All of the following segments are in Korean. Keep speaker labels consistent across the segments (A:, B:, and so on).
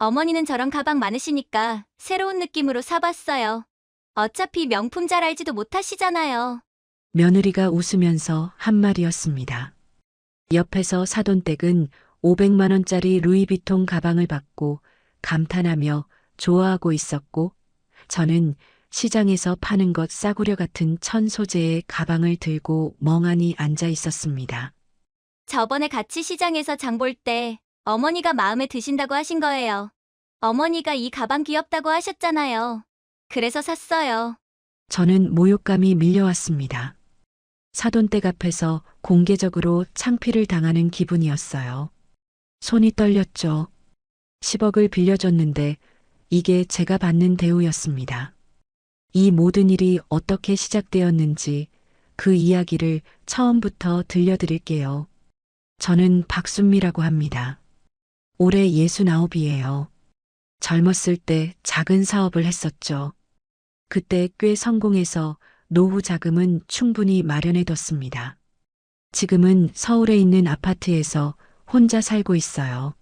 A: 어머니는 저런 가방 많으시니까 새로운 느낌으로 사봤어요. 어차피 명품 잘 알지도 못하시잖아요.
B: 며느리가 웃으면서 한 말이었습니다. 옆에서 사돈댁은 500만 원짜리 루이비통 가방을 받고 감탄하며 좋아하고 있었고, 저는 시장에서 파는 것 싸구려 같은 천 소재의 가방을 들고 멍하니 앉아 있었습니다.
A: 저번에 같이 시장에서 장볼 때 어머니가 마음에 드신다고 하신 거예요. 어머니가 이 가방 귀엽다고 하셨잖아요. 그래서 샀어요.
B: 저는 모욕감이 밀려왔습니다. 사돈댁 앞에서 공개적으로 창피를 당하는 기분이었어요. 손이 떨렸죠. 10억을 빌려줬는데 이게 제가 받는 대우였습니다. 이 모든 일이 어떻게 시작되었는지 그 이야기를 처음부터 들려드릴게요. 저는 박순미라고 합니다. 올해 69이에요. 젊었을 때 작은 사업을 했었죠. 그때 꽤 성공해서 노후 자금은 충분히 마련해뒀습니다. 지금은 서울에 있는 아파트에서 혼자 살고 있어요.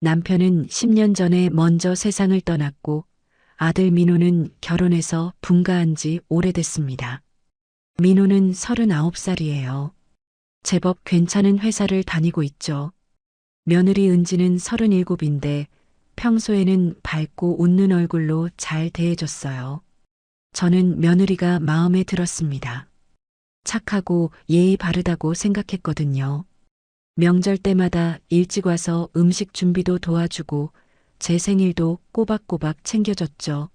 B: 남편은 10년 전에 먼저 세상을 떠났고 아들 민호는 결혼해서 분가한 지 오래됐습니다. 민호는 39살이에요. 제법 괜찮은 회사를 다니고 있죠. 며느리 은지는 37인데 평소에는 밝고 웃는 얼굴로 잘 대해줬어요. 저는 며느리가 마음에 들었습니다. 착하고 예의 바르다고 생각했거든요. 명절 때마다 일찍 와서 음식 준비도 도와주고 제 생일도 꼬박꼬박 챙겨줬죠.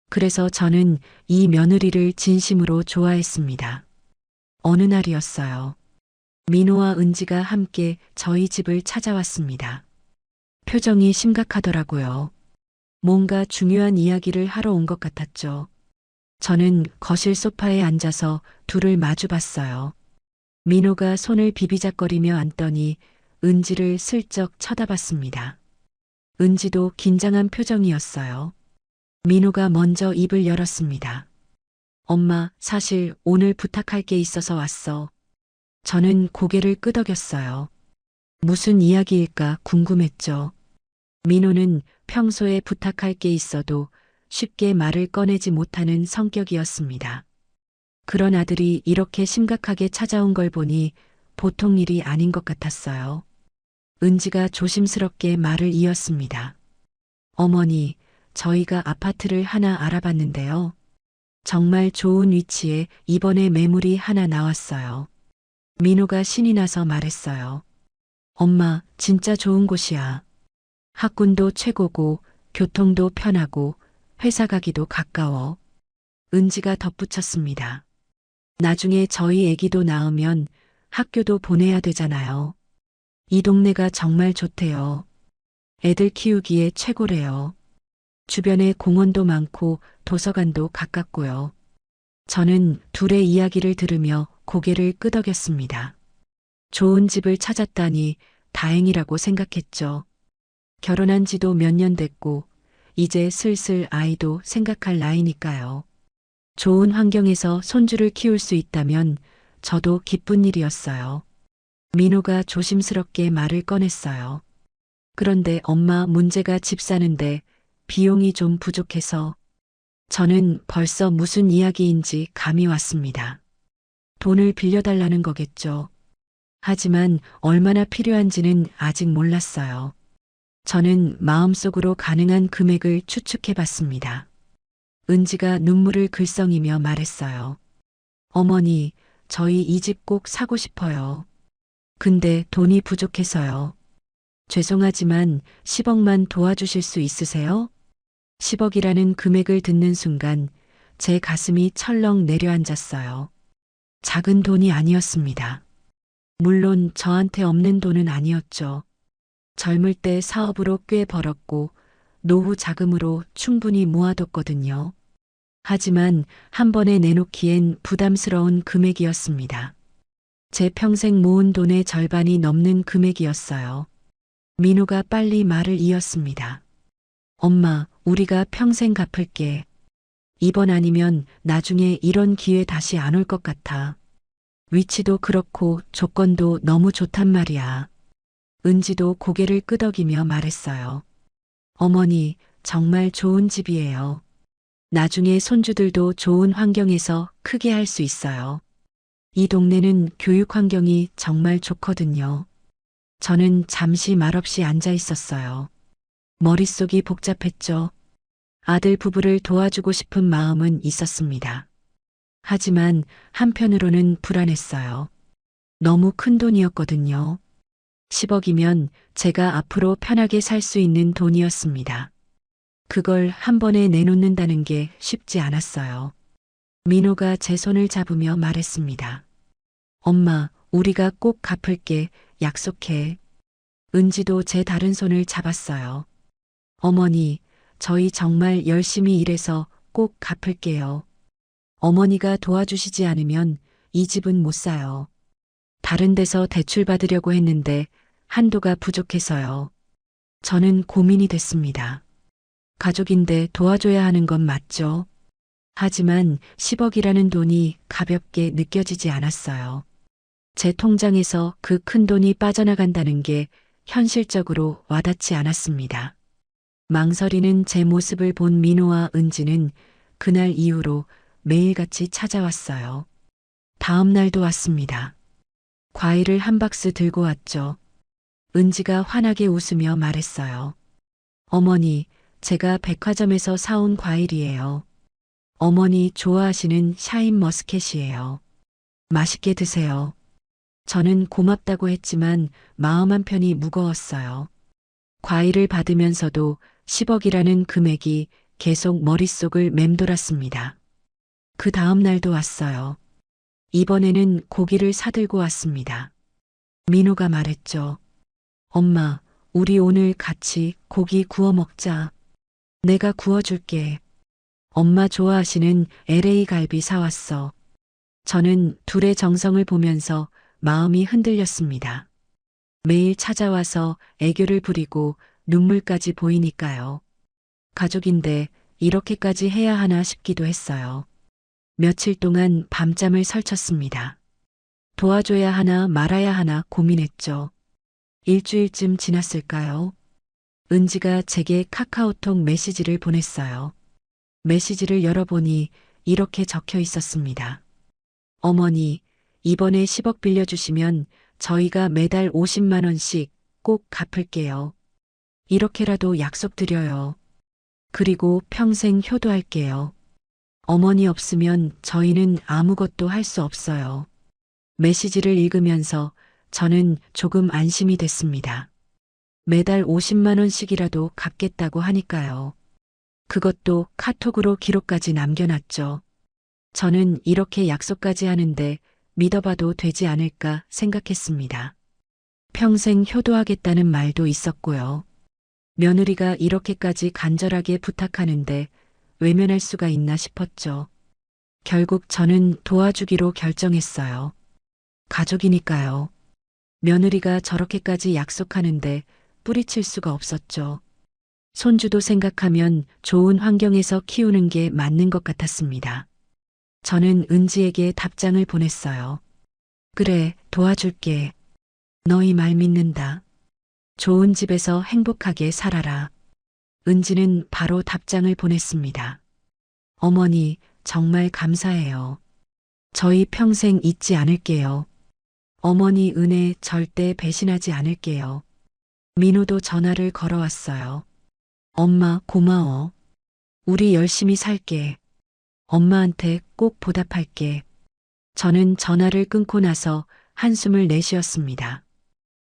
B: 그래서 저는 이 며느리를 진심으로 좋아했습니다. 어느 날이었어요. 민호와 은지가 함께 저희 집을 찾아왔습니다. 표정이 심각하더라고요. 뭔가 중요한 이야기를 하러 온 것 같았죠. 저는 거실 소파에 앉아서 둘을 마주 봤어요. 민호가 손을 비비작거리며 앉더니 은지를 슬쩍 쳐다봤습니다. 은지도 긴장한 표정이었어요. 민호가 먼저 입을 열었습니다. 엄마, 사실 오늘 부탁할 게 있어서 왔어. 저는 고개를 끄덕였어요. 무슨 이야기일까 궁금했죠. 민호는 평소에 부탁할 게 있어도 쉽게 말을 꺼내지 못하는 성격이었습니다. 그런 아들이 이렇게 심각하게 찾아온 걸 보니 보통 일이 아닌 것 같았어요. 은지가 조심스럽게 말을 이었습니다. 어머니, 저희가 아파트를 하나 알아봤는데요. 정말 좋은 위치에 이번에 매물이 하나 나왔어요. 민호가 신이 나서 말했어요. 엄마, 진짜 좋은 곳이야. 학군도 최고고 교통도 편하고 회사 가기도 가까워. 은지가 덧붙였습니다. 나중에 저희 애기도 낳으면 학교도 보내야 되잖아요. 이 동네가 정말 좋대요. 애들 키우기에 최고래요. 주변에 공원도 많고 도서관도 가깝고요. 저는 둘의 이야기를 들으며 고개를 끄덕였습니다. 좋은 집을 찾았다니 다행이라고 생각했죠. 결혼한 지도 몇 년 됐고 이제 슬슬 아이도 생각할 나이니까요. 좋은 환경에서 손주를 키울 수 있다면 저도 기쁜 일이었어요. 민호가 조심스럽게 말을 꺼냈어요. 그런데 엄마, 문제가 집 사는데 비용이 좀 부족해서. 저는 벌써 무슨 이야기인지 감이 왔습니다. 돈을 빌려달라는 거겠죠. 하지만 얼마나 필요한지는 아직 몰랐어요. 저는 마음속으로 가능한 금액을 추측해 봤습니다. 은지가 눈물을 글썽이며 말했어요. 어머니, 저희 이 집 꼭 사고 싶어요. 근데 돈이 부족해서요. 죄송하지만 10억만 도와주실 수 있으세요? 10억이라는 금액을 듣는 순간 제 가슴이 철렁 내려앉았어요. 작은 돈이 아니었습니다. 물론 저한테 없는 돈은 아니었죠. 젊을 때 사업으로 꽤 벌었고 노후 자금으로 충분히 모아뒀거든요. 하지만 한 번에 내놓기엔 부담스러운 금액이었습니다. 제 평생 모은 돈의 절반이 넘는 금액이었어요. 민호가 빨리 말을 이었습니다. 엄마, 우리가 평생 갚을게. 이번 아니면 나중에 이런 기회 다시 안 올 것 같아. 위치도 그렇고 조건도 너무 좋단 말이야. 은지도 고개를 끄덕이며 말했어요. 어머니, 정말 좋은 집이에요. 나중에 손주들도 좋은 환경에서 크게 할 수 있어요. 이 동네는 교육 환경이 정말 좋거든요. 저는 잠시 말없이 앉아 있었어요. 머릿속이 복잡했죠. 아들 부부를 도와주고 싶은 마음은 있었습니다. 하지만 한편으로는 불안했어요. 너무 큰 돈이었거든요. 10억이면 제가 앞으로 편하게 살 수 있는 돈이었습니다. 그걸 한 번에 내놓는다는 게 쉽지 않았어요. 민호가 제 손을 잡으며 말했습니다. 엄마, 우리가 꼭 갚을게. 약속해. 은지도 제 다른 손을 잡았어요. 어머니, 저희 정말 열심히 일해서 꼭 갚을게요. 어머니가 도와주시지 않으면 이 집은 못 사요. 다른 데서 대출 받으려고 했는데 한도가 부족해서요. 저는 고민이 됐습니다. 가족인데 도와줘야 하는 건 맞죠? 하지만 10억이라는 돈이 가볍게 느껴지지 않았어요. 제 통장에서 그 큰 돈이 빠져나간다는 게 현실적으로 와닿지 않았습니다. 망설이는 제 모습을 본 민호와 은지는 그날 이후로 매일같이 찾아왔어요. 다음 날도 왔습니다. 과일을 한 박스 들고 왔죠. 은지가 환하게 웃으며 말했어요. 어머니, 제가 백화점에서 사온 과일이에요. 어머니 좋아하시는 샤인 머스켓이에요. 맛있게 드세요. 저는 고맙다고 했지만 마음 한편이 무거웠어요. 과일을 받으면서도 10억이라는 금액이 계속 머릿속을 맴돌았습니다. 그 다음 날도 왔어요. 이번에는 고기를 사들고 왔습니다. 민호가 말했죠. 엄마, 우리 오늘 같이 고기 구워 먹자. 내가 구워줄게. 엄마 좋아하시는 LA 갈비 사왔어. 저는 둘의 정성을 보면서 마음이 흔들렸습니다. 매일 찾아와서 애교를 부리고 눈물까지 보이니까요. 가족인데 이렇게까지 해야 하나 싶기도 했어요. 며칠 동안 밤잠을 설쳤습니다. 도와줘야 하나 말아야 하나 고민했죠. 일주일쯤 지났을까요? 은지가 제게 카카오톡 메시지를 보냈어요. 메시지를 열어보니 이렇게 적혀 있었습니다. 어머니, 이번에 10억 빌려주시면 저희가 매달 50만 원씩 꼭 갚을게요. 이렇게라도 약속드려요. 그리고 평생 효도할게요. 어머니 없으면 저희는 아무것도 할 수 없어요. 메시지를 읽으면서 저는 조금 안심이 됐습니다. 매달 50만 원씩이라도 갚겠다고 하니까요. 그것도 카톡으로 기록까지 남겨놨죠. 저는 이렇게 약속까지 하는데 믿어봐도 되지 않을까 생각했습니다. 평생 효도하겠다는 말도 있었고요. 며느리가 이렇게까지 간절하게 부탁하는데 외면할 수가 있나 싶었죠. 결국 저는 도와주기로 결정했어요. 가족이니까요. 며느리가 저렇게까지 약속하는데 뿌리칠 수가 없었죠. 손주도 생각하면 좋은 환경에서 키우는 게 맞는 것 같았습니다. 저는 은지에게 답장을 보냈어요. 그래, 도와줄게. 너희 말 믿는다. 좋은 집에서 행복하게 살아라. 은지는 바로 답장을 보냈습니다. 어머니, 정말 감사해요. 저희 평생 잊지 않을게요. 어머니 은혜 절대 배신하지 않을게요. 민호도 전화를 걸어왔어요. 엄마, 고마워. 우리 열심히 살게. 엄마한테 꼭 보답할게. 저는 전화를 끊고 나서 한숨을 내쉬었습니다.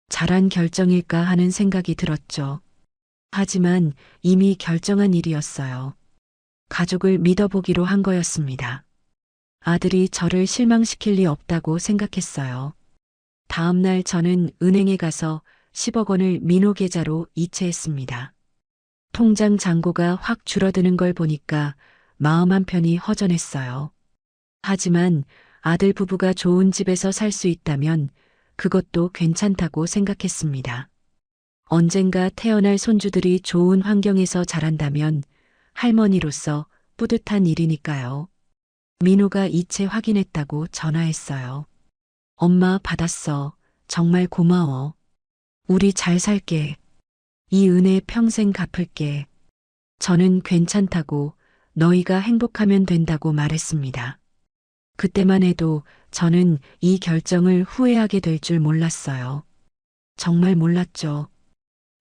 B: 잘한 결정일까 하는 생각이 들었죠. 하지만 이미 결정한 일이었어요. 가족을 믿어보기로 한 거였습니다. 아들이 저를 실망시킬 리 없다고 생각했어요. 다음 날 저는 은행에 가서 10억 원을 민호 계좌로 이체했습니다. 통장 잔고가 확 줄어드는 걸 보니까 마음 한편이 허전했어요. 하지만 아들 부부가 좋은 집에서 살 수 있다면 그것도 괜찮다고 생각했습니다. 언젠가 태어날 손주들이 좋은 환경에서 자란다면 할머니로서 뿌듯한 일이니까요. 민호가 이체 확인했다고 전화했어요. 엄마 받았어. 정말 고마워. 우리 잘 살게. 이 은혜 평생 갚을게. 저는 괜찮다고, 너희가 행복하면 된다고 말했습니다. 그때만 해도 저는 이 결정을 후회하게 될 줄 몰랐어요. 정말 몰랐죠.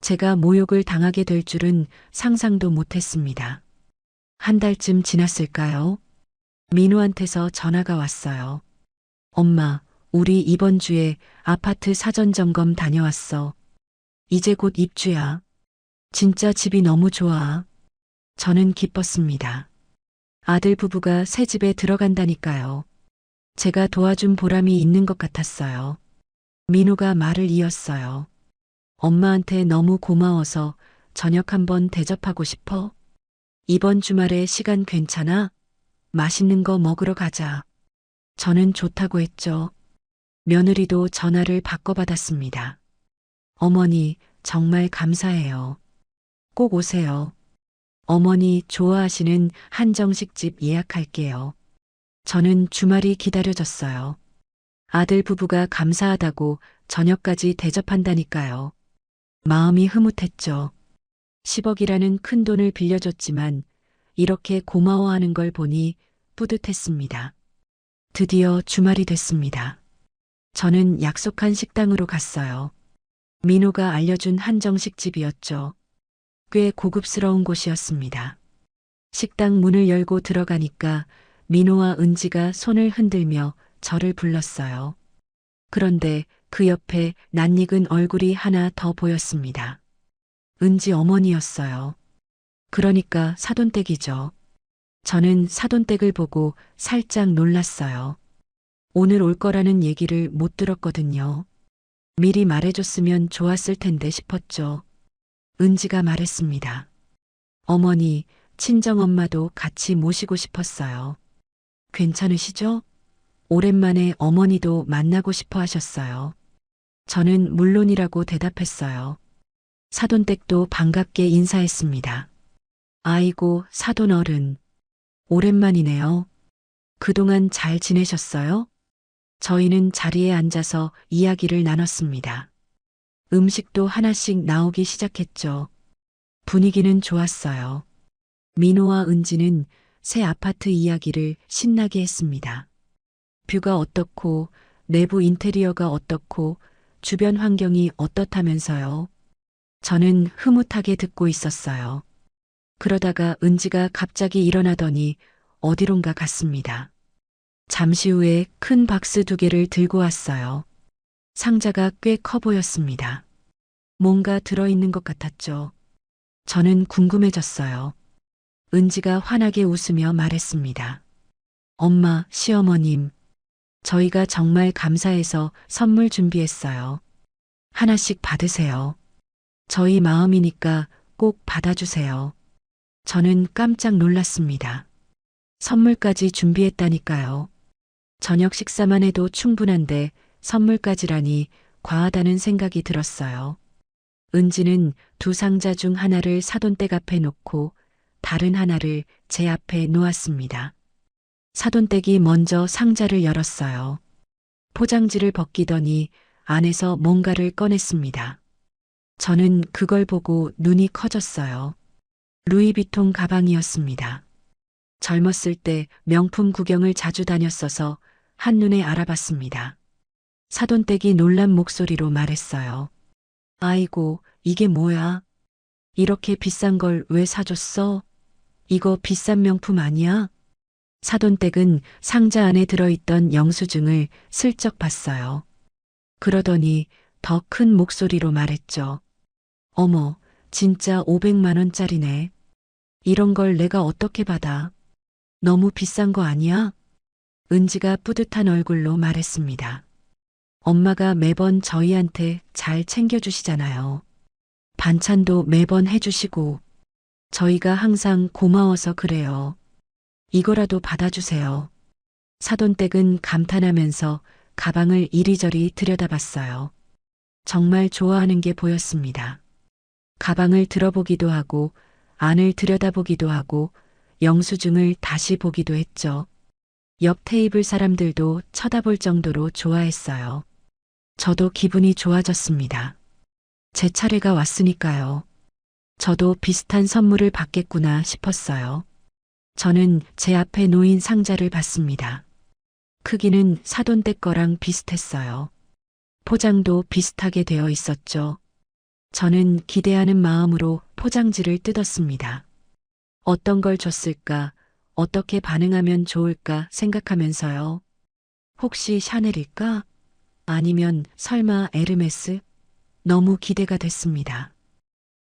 B: 제가 모욕을 당하게 될 줄은 상상도 못했습니다. 한 달쯤 지났을까요? 민호한테서 전화가 왔어요. 엄마, 우리 이번 주에 아파트 사전 점검 다녀왔어. 이제 곧 입주야. 진짜 집이 너무 좋아. 저는 기뻤습니다. 아들 부부가 새 집에 들어간다니까요. 제가 도와준 보람이 있는 것 같았어요. 민호가 말을 이었어요. 엄마한테 너무 고마워서 저녁 한번 대접하고 싶어. 이번 주말에 시간 괜찮아? 맛있는 거 먹으러 가자. 저는 좋다고 했죠. 며느리도 전화를 바꿔받았습니다. 어머니, 정말 감사해요. 꼭 오세요. 어머니 좋아하시는 한정식집 예약할게요. 저는 주말이 기다려졌어요. 아들 부부가 감사하다고 저녁까지 대접한다니까요. 마음이 흐뭇했죠. 10억이라는 큰 돈을 빌려줬지만 이렇게 고마워하는 걸 보니 뿌듯했습니다. 드디어 주말이 됐습니다. 저는 약속한 식당으로 갔어요. 민호가 알려준 한정식 집이었죠. 꽤 고급스러운 곳이었습니다. 식당 문을 열고 들어가니까 민호와 은지가 손을 흔들며 저를 불렀어요. 그런데 그 옆에 낯익은 얼굴이 하나 더 보였습니다. 은지 어머니였어요. 그러니까 사돈댁이죠. 저는 사돈댁을 보고 살짝 놀랐어요. 오늘 올 거라는 얘기를 못 들었거든요. 미리 말해줬으면 좋았을 텐데 싶었죠. 은지가 말했습니다. 어머니, 친정엄마도 같이 모시고 싶었어요. 괜찮으시죠? 오랜만에 어머니도 만나고 싶어 하셨어요. 저는 물론이라고 대답했어요. 사돈댁도 반갑게 인사했습니다. 아이고, 사돈 어른. 오랜만이네요. 그동안 잘 지내셨어요? 저희는 자리에 앉아서 이야기를 나눴습니다. 음식도 하나씩 나오기 시작했죠. 분위기는 좋았어요. 민호와 은지는 새 아파트 이야기를 신나게 했습니다. 뷰가 어떻고, 내부 인테리어가 어떻고, 주변 환경이 어떻다면서요. 저는 흐뭇하게 듣고 있었어요. 그러다가 은지가 갑자기 일어나더니 어디론가 갔습니다. 잠시 후에 큰 박스 2개를 들고 왔어요. 상자가 꽤 커 보였습니다. 뭔가 들어있는 것 같았죠. 저는 궁금해졌어요. 은지가 환하게 웃으며 말했습니다. 엄마, 시어머님, 저희가 정말 감사해서 선물 준비했어요. 하나씩 받으세요. 저희 마음이니까 꼭 받아주세요. 저는 깜짝 놀랐습니다. 선물까지 준비했다니까요. 저녁 식사만 해도 충분한데 선물까지라니 과하다는 생각이 들었어요. 은지는 2 상자 중 하나를 사돈댁 앞에 놓고 다른 하나를 제 앞에 놓았습니다. 사돈댁이 먼저 상자를 열었어요. 포장지를 벗기더니 안에서 뭔가를 꺼냈습니다. 저는 그걸 보고 눈이 커졌어요. 루이비통 가방이었습니다. 젊었을 때 명품 구경을 자주 다녔어서 한눈에 알아봤습니다. 사돈댁이 놀란 목소리로 말했어요. 아이고, 이게 뭐야? 이렇게 비싼 걸 왜 사줬어? 이거 비싼 명품 아니야? 사돈댁은 상자 안에 들어있던 영수증을 슬쩍 봤어요. 그러더니 더 큰 목소리로 말했죠. 어머, 진짜 500만 원짜리네. 이런 걸 내가 어떻게 받아? 너무 비싼 거 아니야? 은지가 뿌듯한 얼굴로 말했습니다. 엄마가 매번 저희한테 잘 챙겨주시잖아요. 반찬도 매번 해주시고 저희가 항상 고마워서 그래요. 이거라도 받아주세요. 사돈댁은 감탄하면서 가방을 이리저리 들여다봤어요. 정말 좋아하는 게 보였습니다. 가방을 들어보기도 하고 안을 들여다보기도 하고 영수증을 다시 보기도 했죠. 옆 테이블 사람들도 쳐다볼 정도로 좋아했어요. 저도 기분이 좋아졌습니다. 제 차례가 왔으니까요. 저도 비슷한 선물을 받겠구나 싶었어요. 저는 제 앞에 놓인 상자를 봤습니다. 크기는 사돈댁 거랑 비슷했어요. 포장도 비슷하게 되어 있었죠. 저는 기대하는 마음으로 포장지를 뜯었습니다. 어떤 걸 줬을까, 어떻게 반응하면 좋을까 생각하면서요. 혹시 샤넬일까? 아니면 설마 에르메스? 너무 기대가 됐습니다.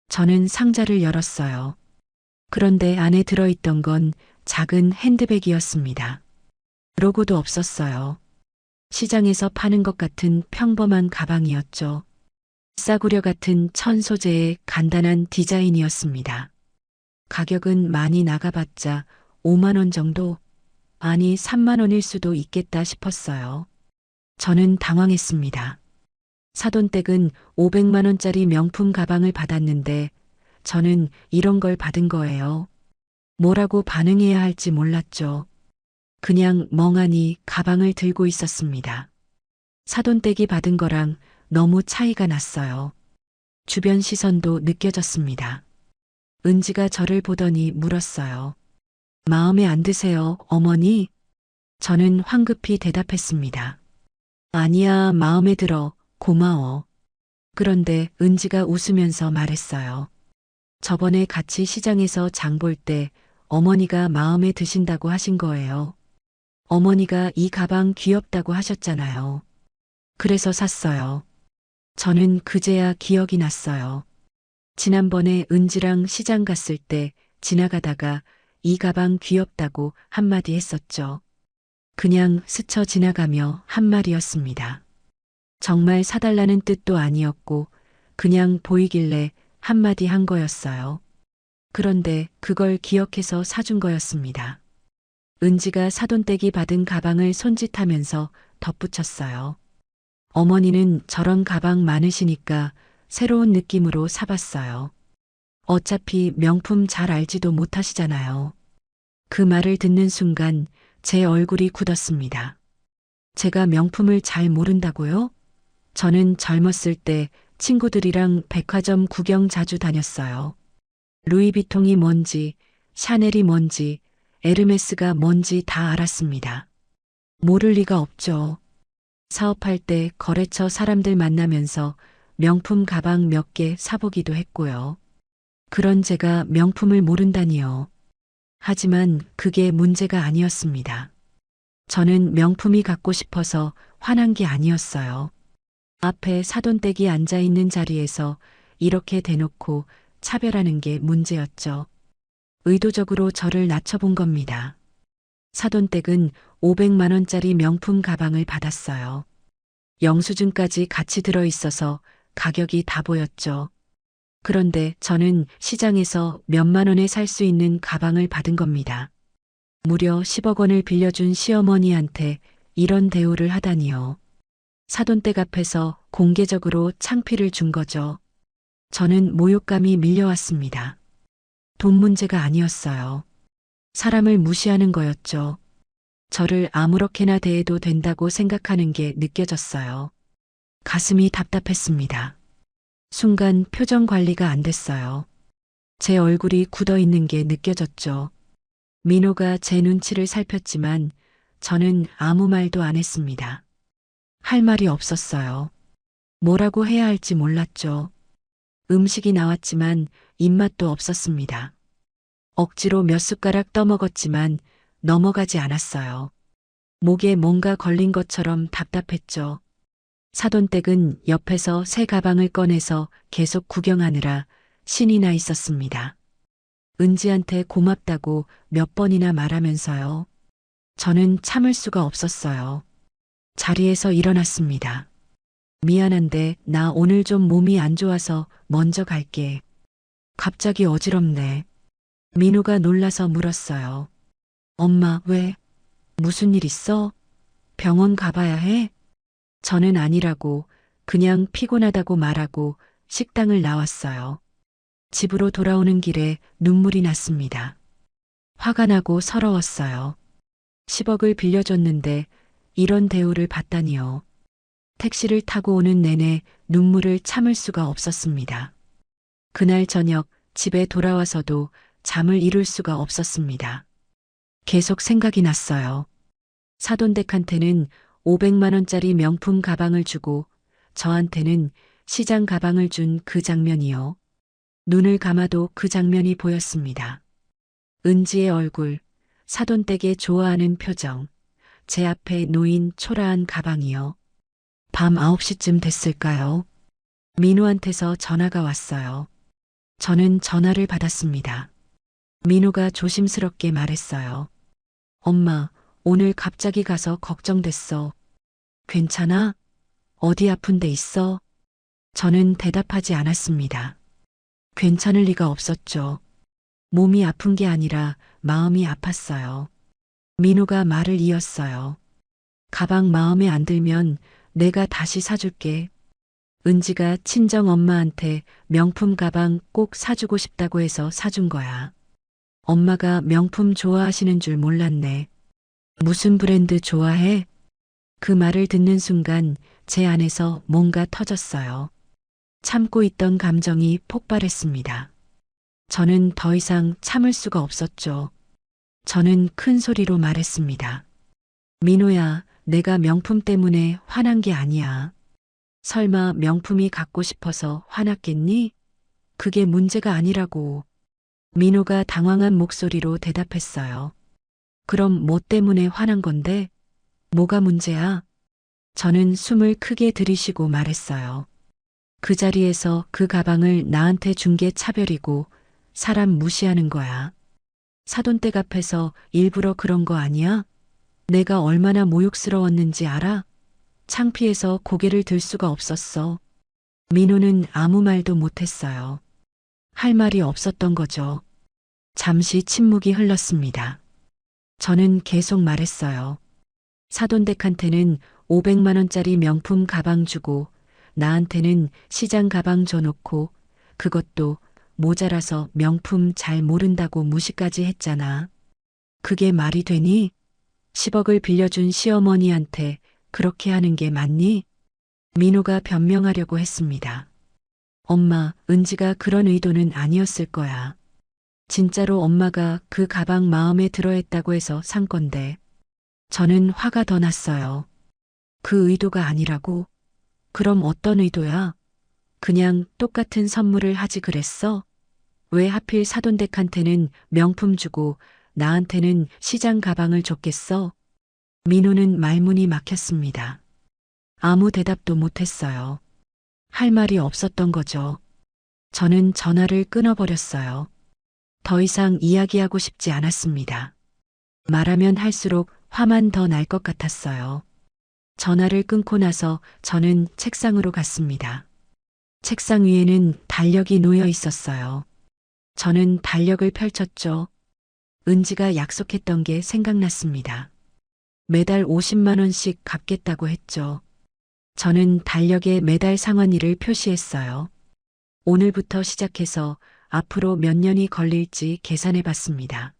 B: 저는 상자를 열었어요. 그런데 안에 들어있던 건 작은 핸드백이었습니다. 로고도 없었어요. 시장에서 파는 것 같은 평범한 가방이었죠. 싸구려 같은 천 소재의 간단한 디자인이었습니다. 가격은 많이 나가봤자 5만 원 정도? 아니 3만 원일 수도 있겠다 싶었어요. 저는 당황했습니다. 사돈댁은 500만 원짜리 명품 가방을 받았는데 저는 이런 걸 받은 거예요. 뭐라고 반응해야 할지 몰랐죠. 그냥 멍하니 가방을 들고 있었습니다. 사돈댁이 받은 거랑 너무 차이가 났어요. 주변 시선도 느껴졌습니다. 은지가 저를 보더니 물었어요. 마음에 안 드세요, 어머니? 저는 황급히 대답했습니다. 아니야, 마음에 들어. 고마워. 그런데 은지가 웃으면서 말했어요. 저번에 같이 시장에서 장 볼 때 어머니가 마음에 드신다고 하신 거예요. 어머니가 이 가방 귀엽다고 하셨잖아요. 그래서 샀어요. 저는 그제야 기억이 났어요. 지난번에 은지랑 시장 갔을 때 지나가다가 이 가방 귀엽다고 한마디 했었죠. 그냥 스쳐 지나가며 한 말이었습니다. 정말 사달라는 뜻도 아니었고 그냥 보이길래 한마디 한 거였어요. 그런데 그걸 기억해서 사준 거였습니다. 은지가 사돈댁이 받은 가방을 손짓하면서 덧붙였어요. 어머니는 저런 가방 많으시니까 새로운 느낌으로 사봤어요. 어차피 명품 잘 알지도 못하시잖아요. 그 말을 듣는 순간 제 얼굴이 굳었습니다. 제가 명품을 잘 모른다고요? 저는 젊었을 때 친구들이랑 백화점 구경 자주 다녔어요. 루이비통이 뭔지, 샤넬이 뭔지, 에르메스가 뭔지 다 알았습니다. 모를 리가 없죠. 사업할 때 거래처 사람들 만나면서 명품 가방 몇 개 사보기도 했고요. 그런 제가 명품을 모른다니요. 하지만 그게 문제가 아니었습니다. 저는 명품이 갖고 싶어서 화난 게 아니었어요. 앞에 사돈댁이 앉아있는 자리에서 이렇게 대놓고 차별하는 게 문제였죠. 의도적으로 저를 낮춰본 겁니다. 사돈댁은 500만 원짜리 명품 가방을 받았어요. 영수증까지 같이 들어있어서 가격이 다 보였죠. 그런데 저는 시장에서 몇만 원에 살 수 있는 가방을 받은 겁니다. 무려 10억 원을 빌려준 시어머니한테 이런 대우를 하다니요. 사돈댁 앞에서 공개적으로 창피를 준 거죠. 저는 모욕감이 밀려왔습니다. 돈 문제가 아니었어요. 사람을 무시하는 거였죠. 저를 아무렇게나 대해도 된다고 생각하는 게 느껴졌어요. 가슴이 답답했습니다. 순간 표정 관리가 안 됐어요. 제 얼굴이 굳어 있는 게 느껴졌죠. 민호가 제 눈치를 살폈지만 저는 아무 말도 안 했습니다. 할 말이 없었어요. 뭐라고 해야 할지 몰랐죠. 음식이 나왔지만 입맛도 없었습니다. 억지로 몇 숟가락 떠먹었지만 넘어가지 않았어요. 목에 뭔가 걸린 것처럼 답답했죠. 사돈댁은 옆에서 새 가방을 꺼내서 계속 구경하느라 신이 나 있었습니다. 은지한테 고맙다고 몇 번이나 말하면서요. 저는 참을 수가 없었어요. 자리에서 일어났습니다. 미안한데 나 오늘 좀 몸이 안 좋아서 먼저 갈게. 갑자기 어지럽네. 민호가 놀라서 물었어요. 엄마, 왜? 무슨 일 있어? 병원 가봐야 해? 저는 아니라고 그냥 피곤하다고 말하고 식당을 나왔어요. 집으로 돌아오는 길에 눈물이 났습니다. 화가 나고 서러웠어요. 10억을 빌려줬는데 이런 대우를 받다니요. 택시를 타고 오는 내내 눈물을 참을 수가 없었습니다. 그날 저녁 집에 돌아와서도 잠을 이룰 수가 없었습니다. 계속 생각이 났어요. 사돈댁한테는 500만 원짜리 명품 가방을 주고 저한테는 시장 가방을 준 그 장면이요. 눈을 감아도 그 장면이 보였습니다. 은지의 얼굴, 사돈댁에 좋아하는 표정, 제 앞에 놓인 초라한 가방이요. 밤 9시쯤 됐을까요? 민우한테서 전화가 왔어요. 저는 전화를 받았습니다. 민우가 조심스럽게 말했어요. 엄마, 오늘 갑자기 가서 걱정됐어. 괜찮아? 어디 아픈 데 있어? 저는 대답하지 않았습니다. 괜찮을 리가 없었죠. 몸이 아픈 게 아니라 마음이 아팠어요. 민우가 말을 이었어요. 가방 마음에 안 들면 내가 다시 사줄게. 은지가 친정 엄마한테 명품 가방 꼭 사주고 싶다고 해서 사준 거야. 엄마가 명품 좋아하시는 줄 몰랐네. 무슨 브랜드 좋아해? 그 말을 듣는 순간 제 안에서 뭔가 터졌어요. 참고 있던 감정이 폭발했습니다. 저는 더 이상 참을 수가 없었죠. 저는 큰 소리로 말했습니다. 민호야, 내가 명품 때문에 화난 게 아니야. 설마 명품이 갖고 싶어서 화났겠니? 그게 문제가 아니라고. 민호가 당황한 목소리로 대답했어요. 그럼 뭐 때문에 화난 건데? 뭐가 문제야? 저는 숨을 크게 들이쉬고 말했어요. 그 자리에서 그 가방을 나한테 준 게 차별이고 사람 무시하는 거야. 사돈댁 앞에서 일부러 그런 거 아니야? 내가 얼마나 모욕스러웠는지 알아? 창피해서 고개를 들 수가 없었어. 민호는 아무 말도 못했어요. 할 말이 없었던 거죠. 잠시 침묵이 흘렀습니다. 저는 계속 말했어요. 사돈댁한테는 500만 원짜리 명품 가방 주고 나한테는 시장 가방 줘놓고 그것도 모자라서 명품 잘 모른다고 무시까지 했잖아. 그게 말이 되니? 10억을 빌려준 시어머니한테 그렇게 하는 게 맞니? 민호가 변명하려고 했습니다. 엄마, 은지가 그런 의도는 아니었을 거야. 진짜로 엄마가 그 가방 마음에 들어했다고 해서 산 건데. 저는 화가 더 났어요. 그 의도가 아니라고? 그럼 어떤 의도야? 그냥 똑같은 선물을 하지 그랬어? 왜 하필 사돈댁한테는 명품 주고 나한테는 시장 가방을 줬겠어? 민호는 말문이 막혔습니다. 아무 대답도 못했어요. 할 말이 없었던 거죠. 저는 전화를 끊어버렸어요. 더 이상 이야기하고 싶지 않았습니다. 말하면 할수록 화만 더 날 것 같았어요. 전화를 끊고 나서 저는 책상으로 갔습니다. 책상 위에는 달력이 놓여 있었어요. 저는 달력을 펼쳤죠. 은지가 약속했던 게 생각났습니다. 매달 50만 원씩 갚겠다고 했죠. 저는 달력에 매달 상환일을 표시했어요. 오늘부터 시작해서 앞으로 몇 년이 걸릴지 계산해 봤습니다.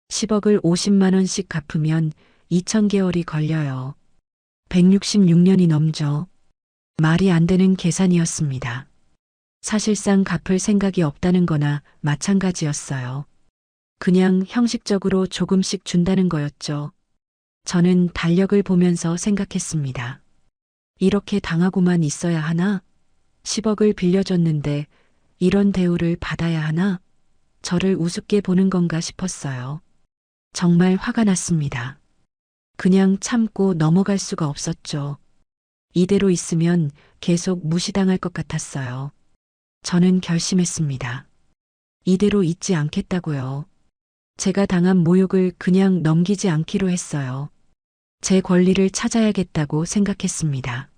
B: 10억을 50만 원씩 갚으면 2000개월이 걸려요. 166년이 넘죠. 말이 안 되는 계산이었습니다. 사실상 갚을 생각이 없다는 거나 마찬가지였어요. 그냥 형식적으로 조금씩 준다는 거였죠. 저는 달력을 보면서 생각했습니다. 이렇게 당하고만 있어야 하나? 10억을 빌려줬는데 이런 대우를 받아야 하나? 저를 우습게 보는 건가 싶었어요. 정말 화가 났습니다. 그냥 참고 넘어갈 수가 없었죠. 이대로 있으면 계속 무시당할 것 같았어요. 저는 결심했습니다. 이대로 있지 않겠다고요. 제가 당한 모욕을 그냥 넘기지 않기로 했어요. 제 권리를 찾아야겠다고 생각했습니다.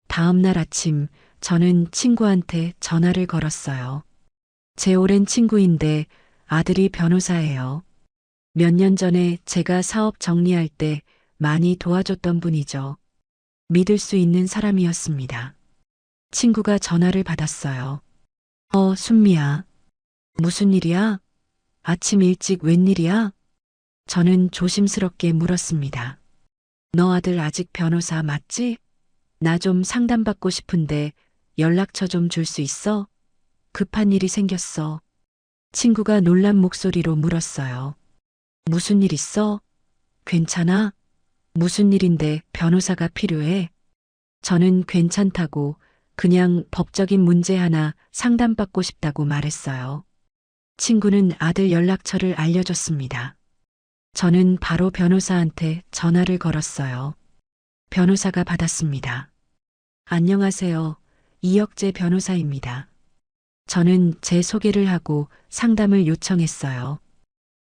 B: 다음 날 아침 저는 친구한테 전화를 걸었어요. 제 오랜 친구인데 아들이 변호사예요. 몇 년 전에 제가 사업 정리할 때 많이 도와줬던 분이죠. 믿을 수 있는 사람이었습니다. 친구가 전화를 받았어요. 순미야. 무슨 일이야? 아침 일찍 웬일이야? 저는 조심스럽게 물었습니다. 너 아들 아직 변호사 맞지? 나 좀 상담받고 싶은데 연락처 좀 줄 수 있어? 급한 일이 생겼어. 친구가 놀란 목소리로 물었어요. 무슨 일 있어? 괜찮아? 무슨 일인데 변호사가 필요해? 저는 괜찮다고 그냥 법적인 문제 하나 상담받고 싶다고 말했어요. 친구는 아들 연락처를 알려줬습니다. 저는 바로 변호사한테 전화를 걸었어요. 변호사가 받았습니다. 안녕하세요. 이혁재 변호사입니다. 저는 제 소개를 하고 상담을 요청했어요.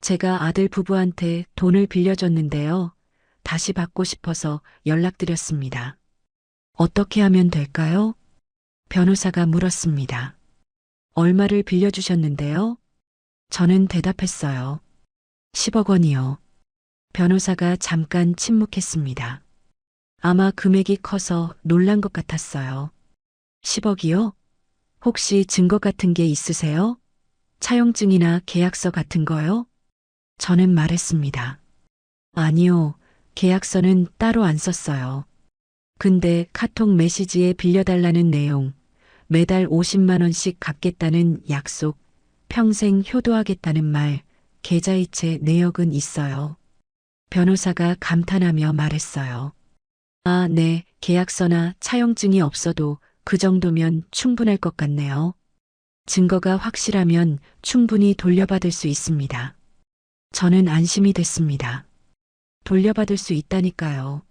B: 제가 아들 부부한테 돈을 빌려줬는데요. 다시 받고 싶어서 연락드렸습니다. 어떻게 하면 될까요? 변호사가 물었습니다. 얼마를 빌려주셨는데요? 저는 대답했어요. 10억 원이요. 변호사가 잠깐 침묵했습니다. 아마 금액이 커서 놀란 것 같았어요. 10억이요? 혹시 증거 같은 게 있으세요? 차용증이나 계약서 같은 거요? 저는 말했습니다. 아니요. 계약서는 따로 안 썼어요. 근데 카톡 메시지에 빌려달라는 내용, 매달 50만 원씩 갚겠다는 약속, 평생 효도하겠다는 말, 계좌이체 내역은 있어요. 변호사가 감탄하며 말했어요. 아, 네. 계약서나 차용증이 없어도 그 정도면 충분할 것 같네요. 증거가 확실하면 충분히 돌려받을 수 있습니다. 저는 안심이 됐습니다. 돌려받을 수 있다니까요.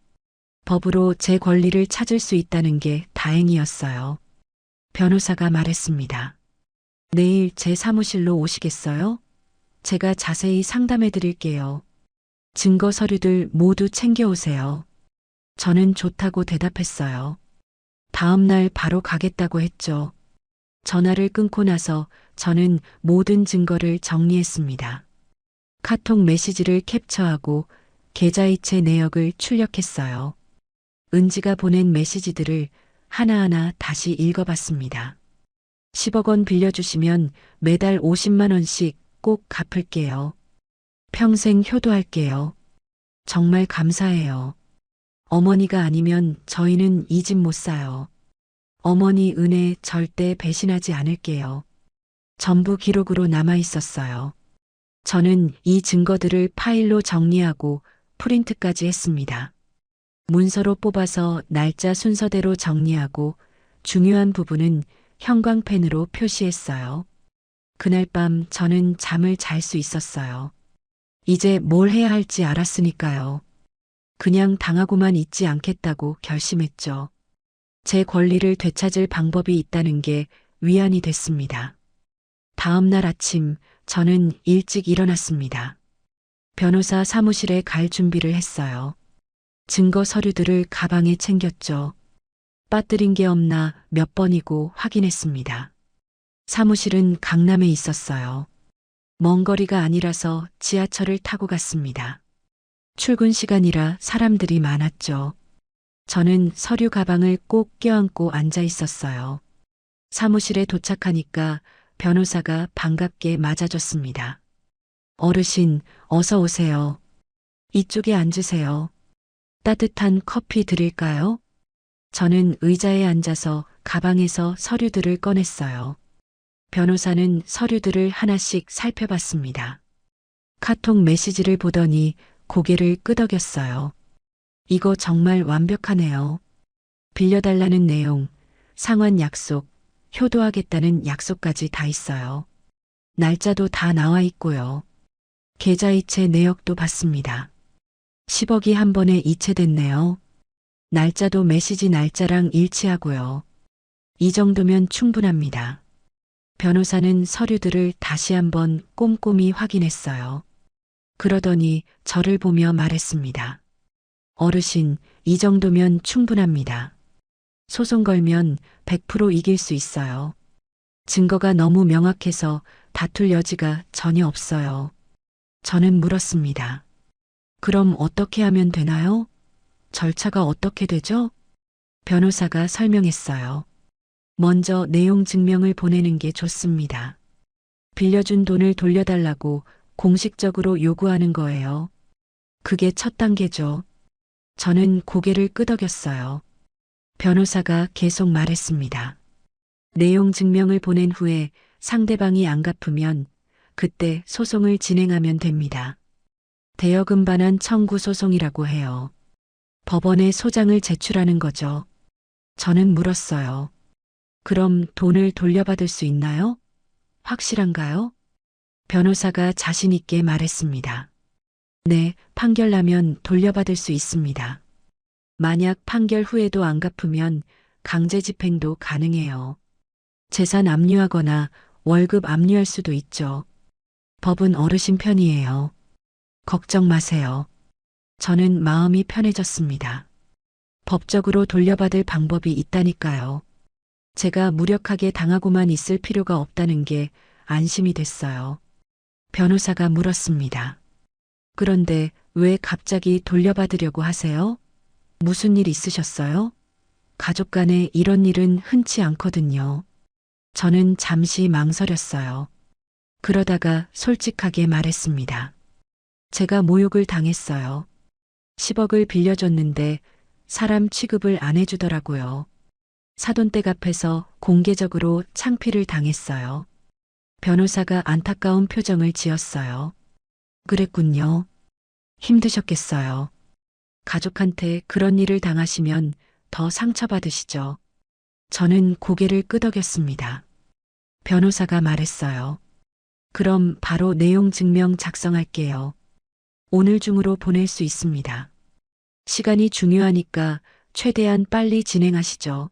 B: 법으로 제 권리를 찾을 수 있다는 게 다행이었어요. 변호사가 말했습니다. 내일 제 사무실로 오시겠어요? 제가 자세히 상담해 드릴게요. 증거 서류들 모두 챙겨오세요. 저는 좋다고 대답했어요. 다음 날 바로 가겠다고 했죠. 전화를 끊고 나서 저는 모든 증거를 정리했습니다. 카톡 메시지를 캡처하고 계좌이체 내역을 출력했어요. 은지가 보낸 메시지들을 하나하나 다시 읽어봤습니다. 10억 원 빌려주시면 매달 50만 원씩 꼭 갚을게요. 평생 효도할게요. 정말 감사해요. 어머니가 아니면 저희는 이 집 못 사요. 어머니 은혜 절대 배신하지 않을게요. 전부 기록으로 남아 있었어요. 저는 이 증거들을 파일로 정리하고 프린트까지 했습니다. 문서로 뽑아서 날짜 순서대로 정리하고 중요한 부분은 형광펜으로 표시했어요. 그날 밤 저는 잠을 잘 수 있었어요. 이제 뭘 해야 할지 알았으니까요. 그냥 당하고만 있지 않겠다고 결심했죠. 제 권리를 되찾을 방법이 있다는 게 위안이 됐습니다. 다음 날 아침 저는 일찍 일어났습니다. 변호사 사무실에 갈 준비를 했어요. 증거 서류들을 가방에 챙겼죠. 빠뜨린 게 없나 몇 번이고 확인했습니다. 사무실은 강남에 있었어요. 먼 거리가 아니라서 지하철을 타고 갔습니다. 출근 시간이라 사람들이 많았죠. 저는 서류 가방을 꼭 껴안고 앉아 있었어요. 사무실에 도착하니까 변호사가 반갑게 맞아줬습니다. 어르신, 어서 오세요. 이쪽에 앉으세요. 따뜻한 커피 드릴까요? 저는 의자에 앉아서 가방에서 서류들을 꺼냈어요. 변호사는 서류들을 하나씩 살펴봤습니다. 카톡 메시지를 보더니 고개를 끄덕였어요. 이거 정말 완벽하네요. 빌려달라는 내용, 상환 약속, 효도하겠다는 약속까지 다 있어요. 날짜도 다 나와 있고요. 계좌이체 내역도 봤습니다. 10억이 한 번에 이체됐네요. 날짜도 메시지 날짜랑 일치하고요. 이 정도면 충분합니다. 변호사는 서류들을 다시 한번 꼼꼼히 확인했어요. 그러더니 저를 보며 말했습니다. 어르신, 이 정도면 충분합니다. 소송 걸면 100% 이길 수 있어요. 증거가 너무 명확해서 다툴 여지가 전혀 없어요. 저는 물었습니다. 그럼 어떻게 하면 되나요? 절차가 어떻게 되죠? 변호사가 설명했어요. 먼저 내용 증명을 보내는 게 좋습니다. 빌려준 돈을 돌려달라고 공식적으로 요구하는 거예요. 그게 첫 단계죠. 저는 고개를 끄덕였어요. 변호사가 계속 말했습니다. 내용 증명을 보낸 후에 상대방이 안 갚으면 그때 소송을 진행하면 됩니다. 대여금 반환 청구 소송이라고 해요. 법원에 소장을 제출하는 거죠. 저는 물었어요. 그럼 돈을 돌려받을 수 있나요? 확실한가요? 변호사가 자신 있게 말했습니다. 네, 판결 나면 돌려받을 수 있습니다. 만약 판결 후에도 안 갚으면 강제 집행도 가능해요. 재산 압류하거나 월급 압류할 수도 있죠. 법은 어르신 편이에요. 걱정 마세요. 저는 마음이 편해졌습니다. 법적으로 돌려받을 방법이 있다니까요. 제가 무력하게 당하고만 있을 필요가 없다는 게 안심이 됐어요. 변호사가 물었습니다. 그런데 왜 갑자기 돌려받으려고 하세요? 무슨 일 있으셨어요? 가족 간에 이런 일은 흔치 않거든요. 저는 잠시 망설였어요. 그러다가 솔직하게 말했습니다. 제가 모욕을 당했어요. 10억을 빌려줬는데 사람 취급을 안 해주더라고요. 사돈댁 앞에서 공개적으로 창피를 당했어요. 변호사가 안타까운 표정을 지었어요. 그랬군요. 힘드셨겠어요. 가족한테 그런 일을 당하시면 더 상처받으시죠. 저는 고개를 끄덕였습니다. 변호사가 말했어요. 그럼 바로 내용 증명 작성할게요. 오늘 중으로 보낼 수 있습니다. 시간이 중요하니까 최대한 빨리 진행하시죠.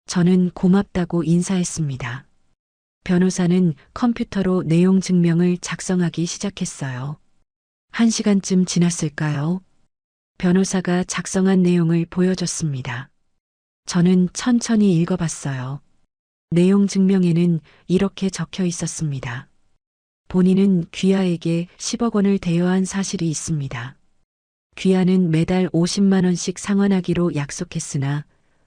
B: 저는 고맙다고 인사했습니다. 변호사는 컴퓨터로 내용 증명을 작성하기 시작했어요. 1시간쯤 지났을까요? 변호사가 작성한 내용을 보여줬습니다. 저는 천천히 읽어봤어요. 내용 증명에는 이렇게 적혀 있었습니다. 본인은 귀하에게 10억 원을 대여한 사실이 있습니다. 귀하는 매달 50만 원씩 상환하기로 약속했으나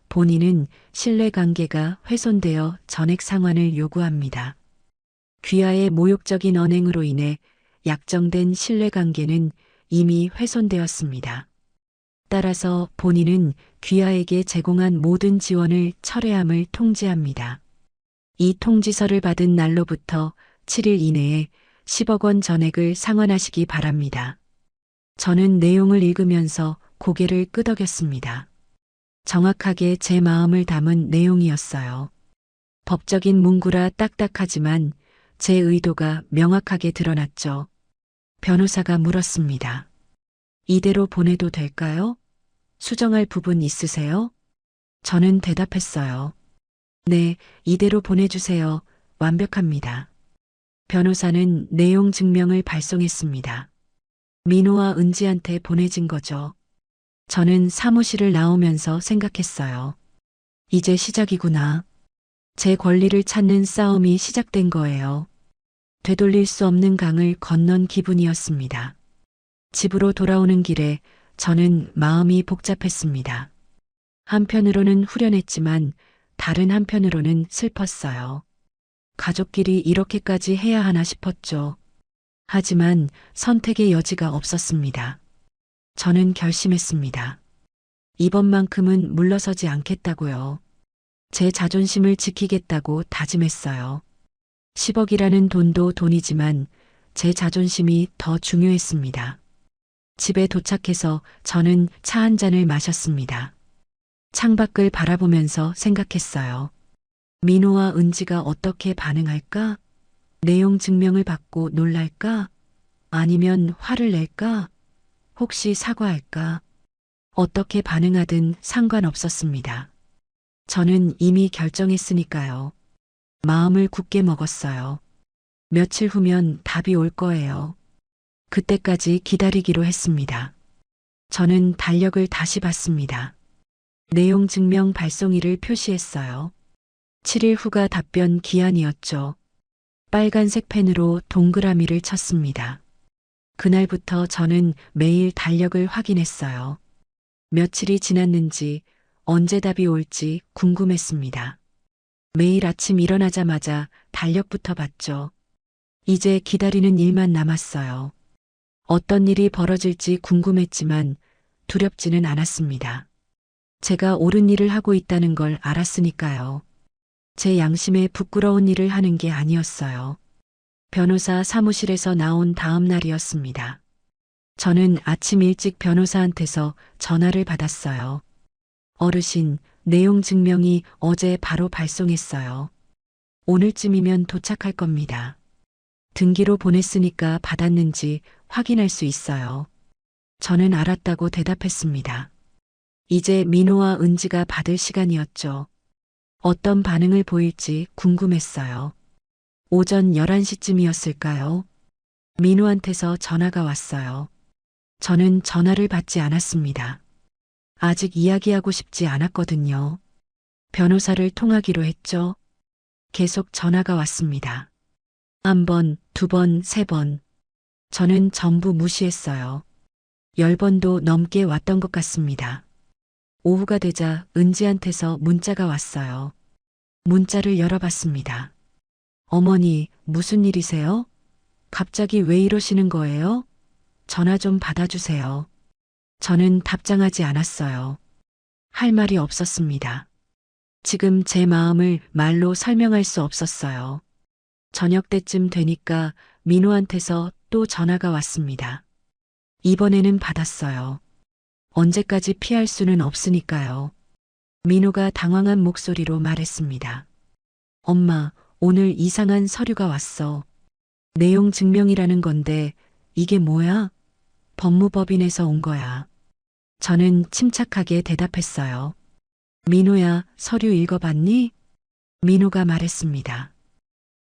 B: 본인은 신뢰관계가 훼손되어 전액 상환을 요구합니다. 귀하의 모욕적인 언행으로 인해 약정된 신뢰관계는 이미 훼손되었습니다. 따라서 본인은 귀하에게 제공한 모든 지원을 철회함을 통지합니다. 이 통지서를 받은 날로부터 7일 이내에 10억 원 전액을 상환하시기 바랍니다. 저는 내용을 읽으면서 고개를 끄덕였습니다. 정확하게 제 마음을 담은 내용이었어요. 법적인 문구라 딱딱하지만 제 의도가 명확하게 드러났죠. 변호사가 물었습니다. 이대로 보내도 될까요? 수정할 부분 있으세요? 저는 대답했어요. 네, 이대로 보내주세요. 완벽합니다. 변호사는 내용 증명을 발송했습니다. 민호와 은지한테 보내진 거죠. 저는 사무실을 나오면서 생각했어요. 이제 시작이구나. 제 권리를 찾는 싸움이 시작된 거예요. 되돌릴 수 없는 강을 건넌 기분이었습니다. 집으로 돌아오는 길에 저는 마음이 복잡했습니다. 한편으로는 후련했지만 다른 한편으로는 슬펐어요. 가족끼리 이렇게까지 해야 하나 싶었죠. 하지만 선택의 여지가 없었습니다. 저는 결심했습니다. 이번만큼은 물러서지 않겠다고요. 제 자존심을 지키겠다고 다짐했어요. 10억이라는 돈도 돈이지만 제 자존심이 더 중요했습니다. 집에 도착해서 저는 차 한 잔을 마셨습니다. 창밖을 바라보면서 생각했어요. 민호와 은지가 어떻게 반응할까? 내용 증명을 받고 놀랄까? 아니면 화를 낼까? 혹시 사과할까? 어떻게 반응하든 상관없었습니다. 저는 이미 결정했으니까요. 마음을 굳게 먹었어요. 며칠 후면 답이 올 거예요. 그때까지 기다리기로 했습니다. 저는 달력을 다시 봤습니다. 내용 증명 발송일을 표시했어요. 7일 후가 답변 기한이었죠. 빨간색 펜으로 동그라미를 쳤습니다. 그날부터 저는 매일 달력을 확인했어요. 며칠이 지났는지 언제 답이 올지 궁금했습니다. 매일 아침 일어나자마자 달력부터 봤죠. 이제 기다리는 일만 남았어요. 어떤 일이 벌어질지 궁금했지만 두렵지는 않았습니다. 제가 옳은 일을 하고 있다는 걸 알았으니까요. 제 양심에 부끄러운 일을 하는 게 아니었어요. 변호사 사무실에서 나온 다음 날이었습니다. 저는 아침 일찍 변호사한테서 전화를 받았어요. 어르신, 내용 증명이 어제 바로 발송했어요. 오늘쯤이면 도착할 겁니다. 등기로 보냈으니까 받았는지 확인할 수 있어요. 저는 알았다고 대답했습니다. 이제 민호와 은지가 받을 시간이었죠. 어떤 반응을 보일지 궁금했어요. 오전 11시쯤이었을까요? 민호한테서 전화가 왔어요. 저는 전화를 받지 않았습니다. 아직 이야기하고 싶지 않았거든요. 변호사를 통하기로 했죠. 계속 전화가 왔습니다. 한 번, 두 번, 세 번. 저는 전부 무시했어요. 10번도 넘게 왔던 것 같습니다. 오후가 되자 은지한테서 문자가 왔어요. 문자를 열어봤습니다. 어머니, 무슨 일이세요? 갑자기 왜 이러시는 거예요? 전화 좀 받아주세요. 저는 답장하지 않았어요. 할 말이 없었습니다. 지금 제 마음을 말로 설명할 수 없었어요. 저녁 때쯤 되니까 민호한테서 또 전화가 왔습니다. 이번에는 받았어요. 언제까지 피할 수는 없으니까요. 민호가 당황한 목소리로 말했습니다. 엄마, 오늘 이상한 서류가 왔어. 내용 증명이라는 건데 이게 뭐야? 법무법인에서 온 거야. 저는 침착하게 대답했어요. 민호야, 서류 읽어봤니? 민호가 말했습니다.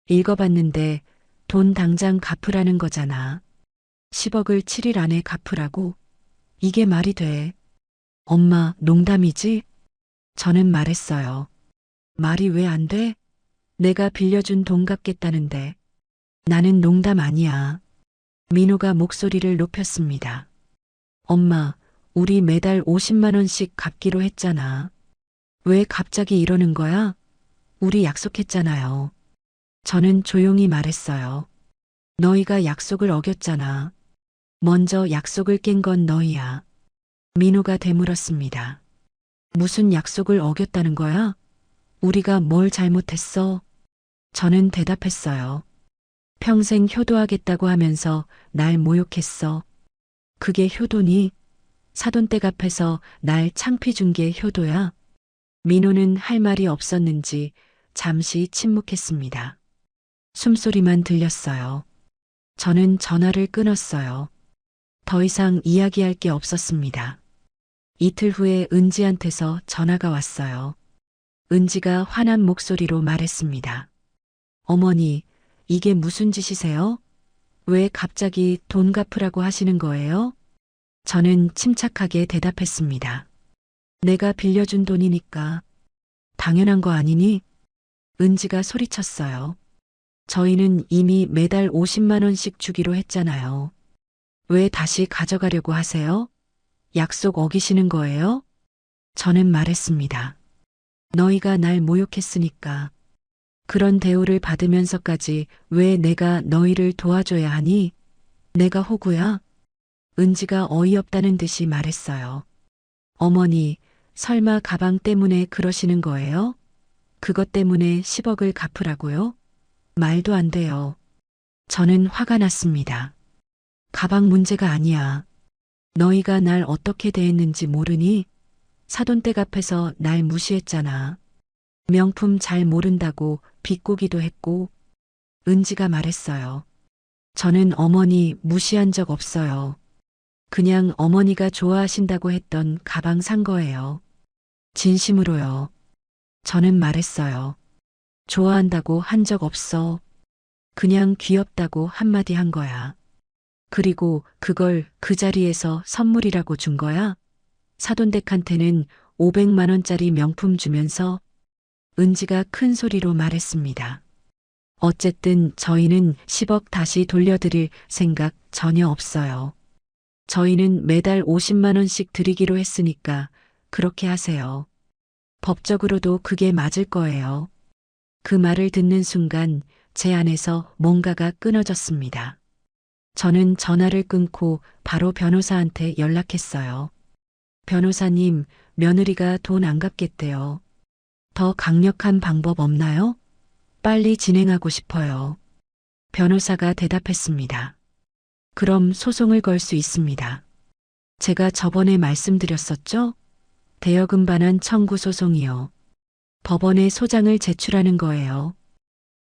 B: 읽어봤는데 돈 당장 갚으라는 거잖아. 10억을 7일 안에 갚으라고? 이게 말이 돼. 엄마, 농담이지? 저는 말했어요. 말이 왜 안 돼? 내가 빌려준 돈 갚겠다는데. 나는 농담 아니야. 민호가 목소리를 높였습니다. 엄마, 우리 매달 50만 원씩 갚기로 했잖아. 왜 갑자기 이러는 거야? 우리 약속했잖아요. 저는 조용히 말했어요. 너희가 약속을 어겼잖아. 먼저 약속을 깬 건 너희야. 민호가 되물었습니다. 무슨 약속을 어겼다는 거야? 우리가 뭘 잘못했어? 저는 대답했어요. 평생 효도하겠다고 하면서 날 모욕했어. 그게 효도니? 사돈댁 앞에서 날 창피 준 게 효도야? 민호는 할 말이 없었는지 잠시 침묵했습니다. 숨소리만 들렸어요. 저는 전화를 끊었어요. 더 이상 이야기할 게 없었습니다. 이틀 후에 은지한테서 전화가 왔어요. 은지가 화난 목소리로 말했습니다. 어머니, 이게 무슨 짓이세요? 왜 갑자기 돈 갚으라고 하시는 거예요? 저는 침착하게 대답했습니다. 내가 빌려준 돈이니까. 당연한 거 아니니? 은지가 소리쳤어요. 저희는 이미 매달 50만 원씩 주기로 했잖아요. 왜 다시 가져가려고 하세요? 약속 어기시는 거예요? 저는 말했습니다. 너희가 날 모욕했으니까. 그런 대우를 받으면서까지 왜 내가 너희를 도와줘야 하니? 내가 호구야? 은지가 어이없다는 듯이 말했어요. 어머니, 설마 가방 때문에 그러시는 거예요? 그것 때문에 10억을 갚으라고요? 말도 안 돼요. 저는 화가 났습니다. 가방 문제가 아니야. 너희가 날 어떻게 대했는지 모르니? 사돈댁 앞에서 날 무시했잖아. 명품 잘 모른다고 비꼬기도 했고. 은지가 말했어요. 저는 어머니 무시한 적 없어요. 그냥 어머니가 좋아하신다고 했던 가방 산 거예요. 진심으로요. 저는 말했어요. 좋아한다고 한 적 없어. 그냥 귀엽다고 한마디 한 거야. 그리고 그걸 그 자리에서 선물이라고 준 거야? 사돈댁한테는 500만 원짜리 명품 주면서. 은지가 큰 소리로 말했습니다. 어쨌든 저희는 10억 다시 돌려드릴 생각 전혀 없어요. 저희는 매달 50만 원씩 드리기로 했으니까 그렇게 하세요. 법적으로도 그게 맞을 거예요. 그 말을 듣는 순간 제 안에서 뭔가가 끊어졌습니다. 저는 전화를 끊고 바로 변호사한테 연락했어요. 변호사님, 며느리가 돈 안 갚겠대요. 더 강력한 방법 없나요? 빨리 진행하고 싶어요. 변호사가 대답했습니다. 그럼 소송을 걸 수 있습니다. 제가 저번에 말씀드렸었죠? 대여금 반환 청구 소송이요. 법원에 소장을 제출하는 거예요.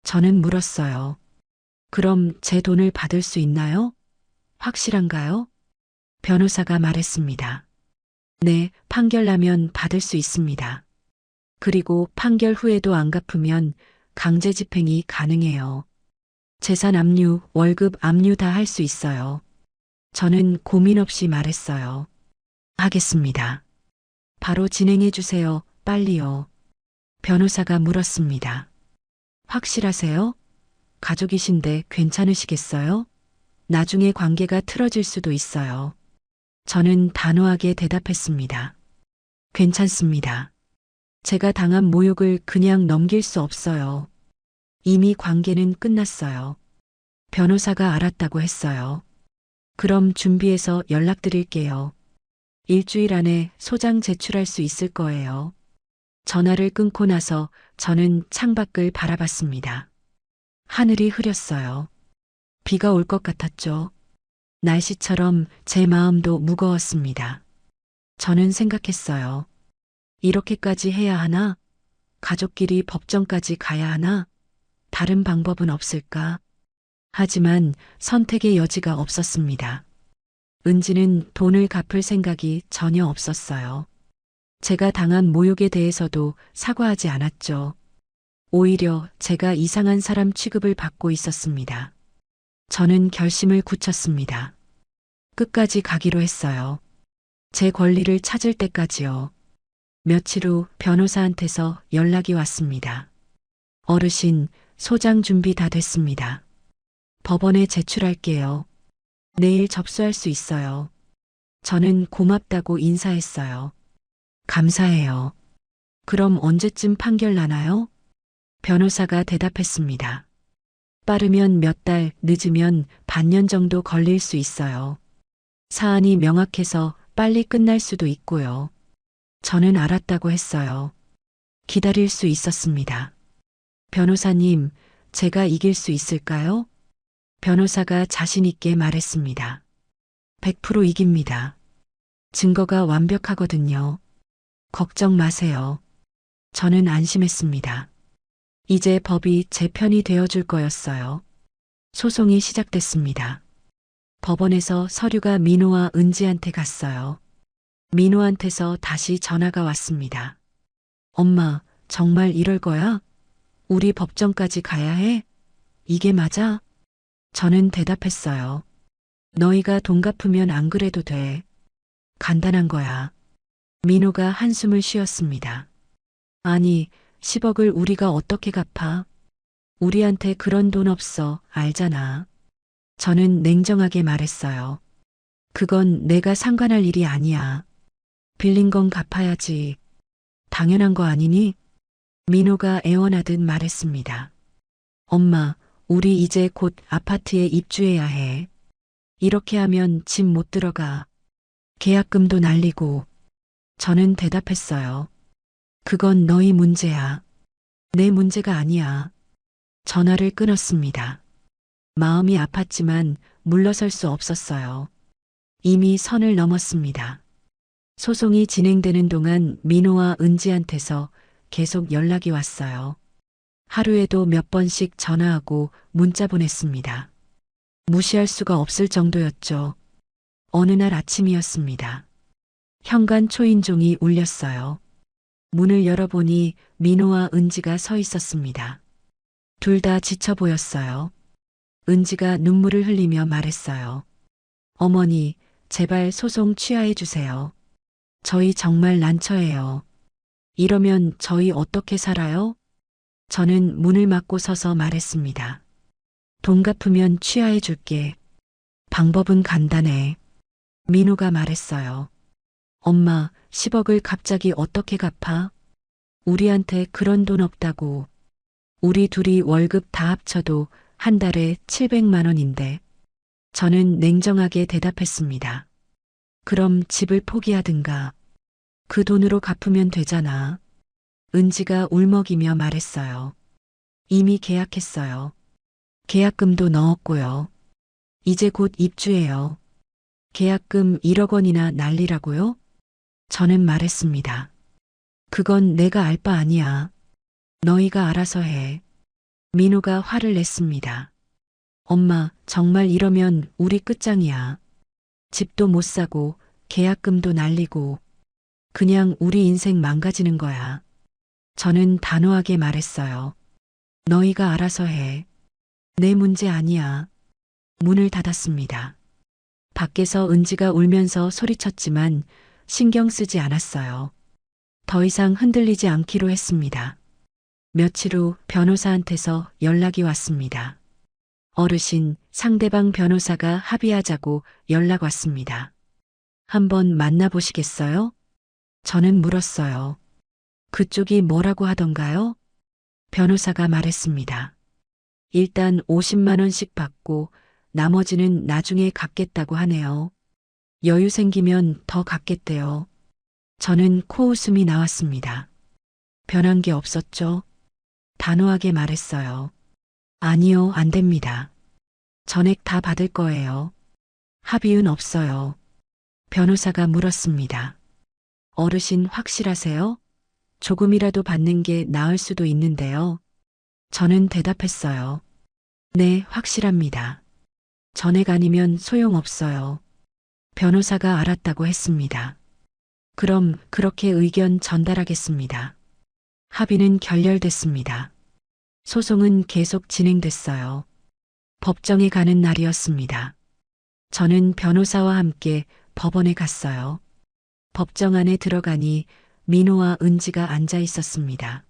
B: 저는 물었어요. 그럼 제 돈을 받을 수 있나요? 확실한가요? 변호사가 말했습니다. 네, 판결 나면 받을 수 있습니다. 그리고 판결 후에도 안 갚으면 강제 집행이 가능해요. 재산 압류, 월급 압류 다 할 수 있어요. 저는 고민 없이 말했어요. 하겠습니다. 바로 진행해 주세요. 빨리요. 변호사가 물었습니다. 확실하세요? 가족이신데 괜찮으시겠어요? 나중에 관계가 틀어질 수도 있어요. 저는 단호하게 대답했습니다. 괜찮습니다. 제가 당한 모욕을 그냥 넘길 수 없어요. 이미 관계는 끝났어요. 변호사가 알았다고 했어요. 그럼 준비해서 연락드릴게요. 일주일 안에 소장 제출할 수 있을 거예요. 전화를 끊고 나서 저는 창밖을 바라봤습니다. 하늘이 흐렸어요. 비가 올 것 같았죠. 날씨처럼 제 마음도 무거웠습니다. 저는 생각했어요. 이렇게까지 해야 하나? 가족끼리 법정까지 가야 하나? 다른 방법은 없을까? 하지만 선택의 여지가 없었습니다. 은지는 돈을 갚을 생각이 전혀 없었어요. 제가 당한 모욕에 대해서도 사과하지 않았죠. 오히려 제가 이상한 사람 취급을 받고 있었습니다. 저는 결심을 굳혔습니다. 끝까지 가기로 했어요. 제 권리를 찾을 때까지요. 며칠 후 변호사한테서 연락이 왔습니다. 어르신, 소장 준비 다 됐습니다. 법원에 제출할게요. 내일 접수할 수 있어요. 저는 고맙다고 인사했어요. 감사해요. 그럼 언제쯤 판결 나나요? 변호사가 대답했습니다. 빠르면 몇 달, 늦으면 반년 정도 걸릴 수 있어요. 사안이 명확해서 빨리 끝날 수도 있고요. 저는 알았다고 했어요. 기다릴 수 있었습니다. 변호사님, 제가 이길 수 있을까요? 변호사가 자신 있게 말했습니다. 100% 이깁니다. 증거가 완벽하거든요. 걱정 마세요. 저는 안심했습니다. 이제 법이 제 편이 되어줄 거였어요. 소송이 시작됐습니다. 법원에서 서류가 민호와 은지한테 갔어요. 민호한테서 다시 전화가 왔습니다. 엄마, 정말 이럴 거야? 우리 법정까지 가야 해? 이게 맞아? 저는 대답했어요. 너희가 돈 갚으면 안 그래도 돼. 간단한 거야. 민호가 한숨을 쉬었습니다. 아니, 10억을 우리가 어떻게 갚아? 우리한테 그런 돈 없어, 알잖아. 저는 냉정하게 말했어요. 그건 내가 상관할 일이 아니야. 빌린 건 갚아야지. 당연한 거 아니니? 민호가 애원하듯 말했습니다. 엄마, 우리 이제 곧 아파트에 입주해야 해. 이렇게 하면 집 못 들어가. 계약금도 날리고. 저는 대답했어요. 그건 너희 문제야. 내 문제가 아니야. 전화를 끊었습니다. 마음이 아팠지만 물러설 수 없었어요. 이미 선을 넘었습니다. 소송이 진행되는 동안 민호와 은지한테서 계속 연락이 왔어요. 하루에도 몇 번씩 전화하고 문자 보냈습니다. 무시할 수가 없을 정도였죠. 어느 날 아침이었습니다. 현관 초인종이 울렸어요. 문을 열어보니 민호와 은지가 서 있었습니다. 둘 다 지쳐 보였어요. 은지가 눈물을 흘리며 말했어요. 어머니, 제발 소송 취하해 주세요. 저희 정말 난처해요. 이러면 저희 어떻게 살아요? 저는 문을 막고 서서 말했습니다. 돈 갚으면 취하해 줄게. 방법은 간단해. 민호가 말했어요. 엄마, 10억을 갑자기 어떻게 갚아? 우리한테 그런 돈 없다고. 우리 둘이 월급 다 합쳐도 한 달에 700만 원인데. 저는 냉정하게 대답했습니다. 그럼 집을 포기하든가. 그 돈으로 갚으면 되잖아. 은지가 울먹이며 말했어요. 이미 계약했어요. 계약금도 넣었고요. 이제 곧 입주해요. 계약금 1억 원이나 날리라고요? 저는 말했습니다. 그건 내가 알 바 아니야. 너희가 알아서 해. 민호가 화를 냈습니다. 엄마, 정말 이러면 우리 끝장이야. 집도 못 사고 계약금도 날리고 그냥 우리 인생 망가지는 거야. 저는 단호하게 말했어요. 너희가 알아서 해. 내 문제 아니야. 문을 닫았습니다. 밖에서 은지가 울면서 소리쳤지만 신경 쓰지 않았어요. 더 이상 흔들리지 않기로 했습니다. 며칠 후 변호사한테서 연락이 왔습니다. 어르신, 상대방 변호사가 합의하자고 연락 왔습니다. 한번 만나보시겠어요? 저는 물었어요. 그쪽이 뭐라고 하던가요? 변호사가 말했습니다. 일단 50만 원씩 받고 나머지는 나중에 갚겠다고 하네요. 여유 생기면 더 갚겠대요. 저는 코웃음이 나왔습니다. 변한 게 없었죠? 단호하게 말했어요. 아니요, 안 됩니다. 전액 다 받을 거예요. 합의은 없어요. 변호사가 물었습니다. 어르신 확실하세요? 조금이라도 받는 게 나을 수도 있는데요. 저는 대답했어요. 네, 확실합니다. 전액 아니면 소용없어요. 변호사가 알았다고 했습니다. 그럼 그렇게 의견 전달하겠습니다. 합의는 결렬됐습니다. 소송은 계속 진행됐어요. 법정에 가는 날이었습니다. 저는 변호사와 함께 법원에 갔어요. 법정 안에 들어가니 민호와 은지가 앉아 있었습니다.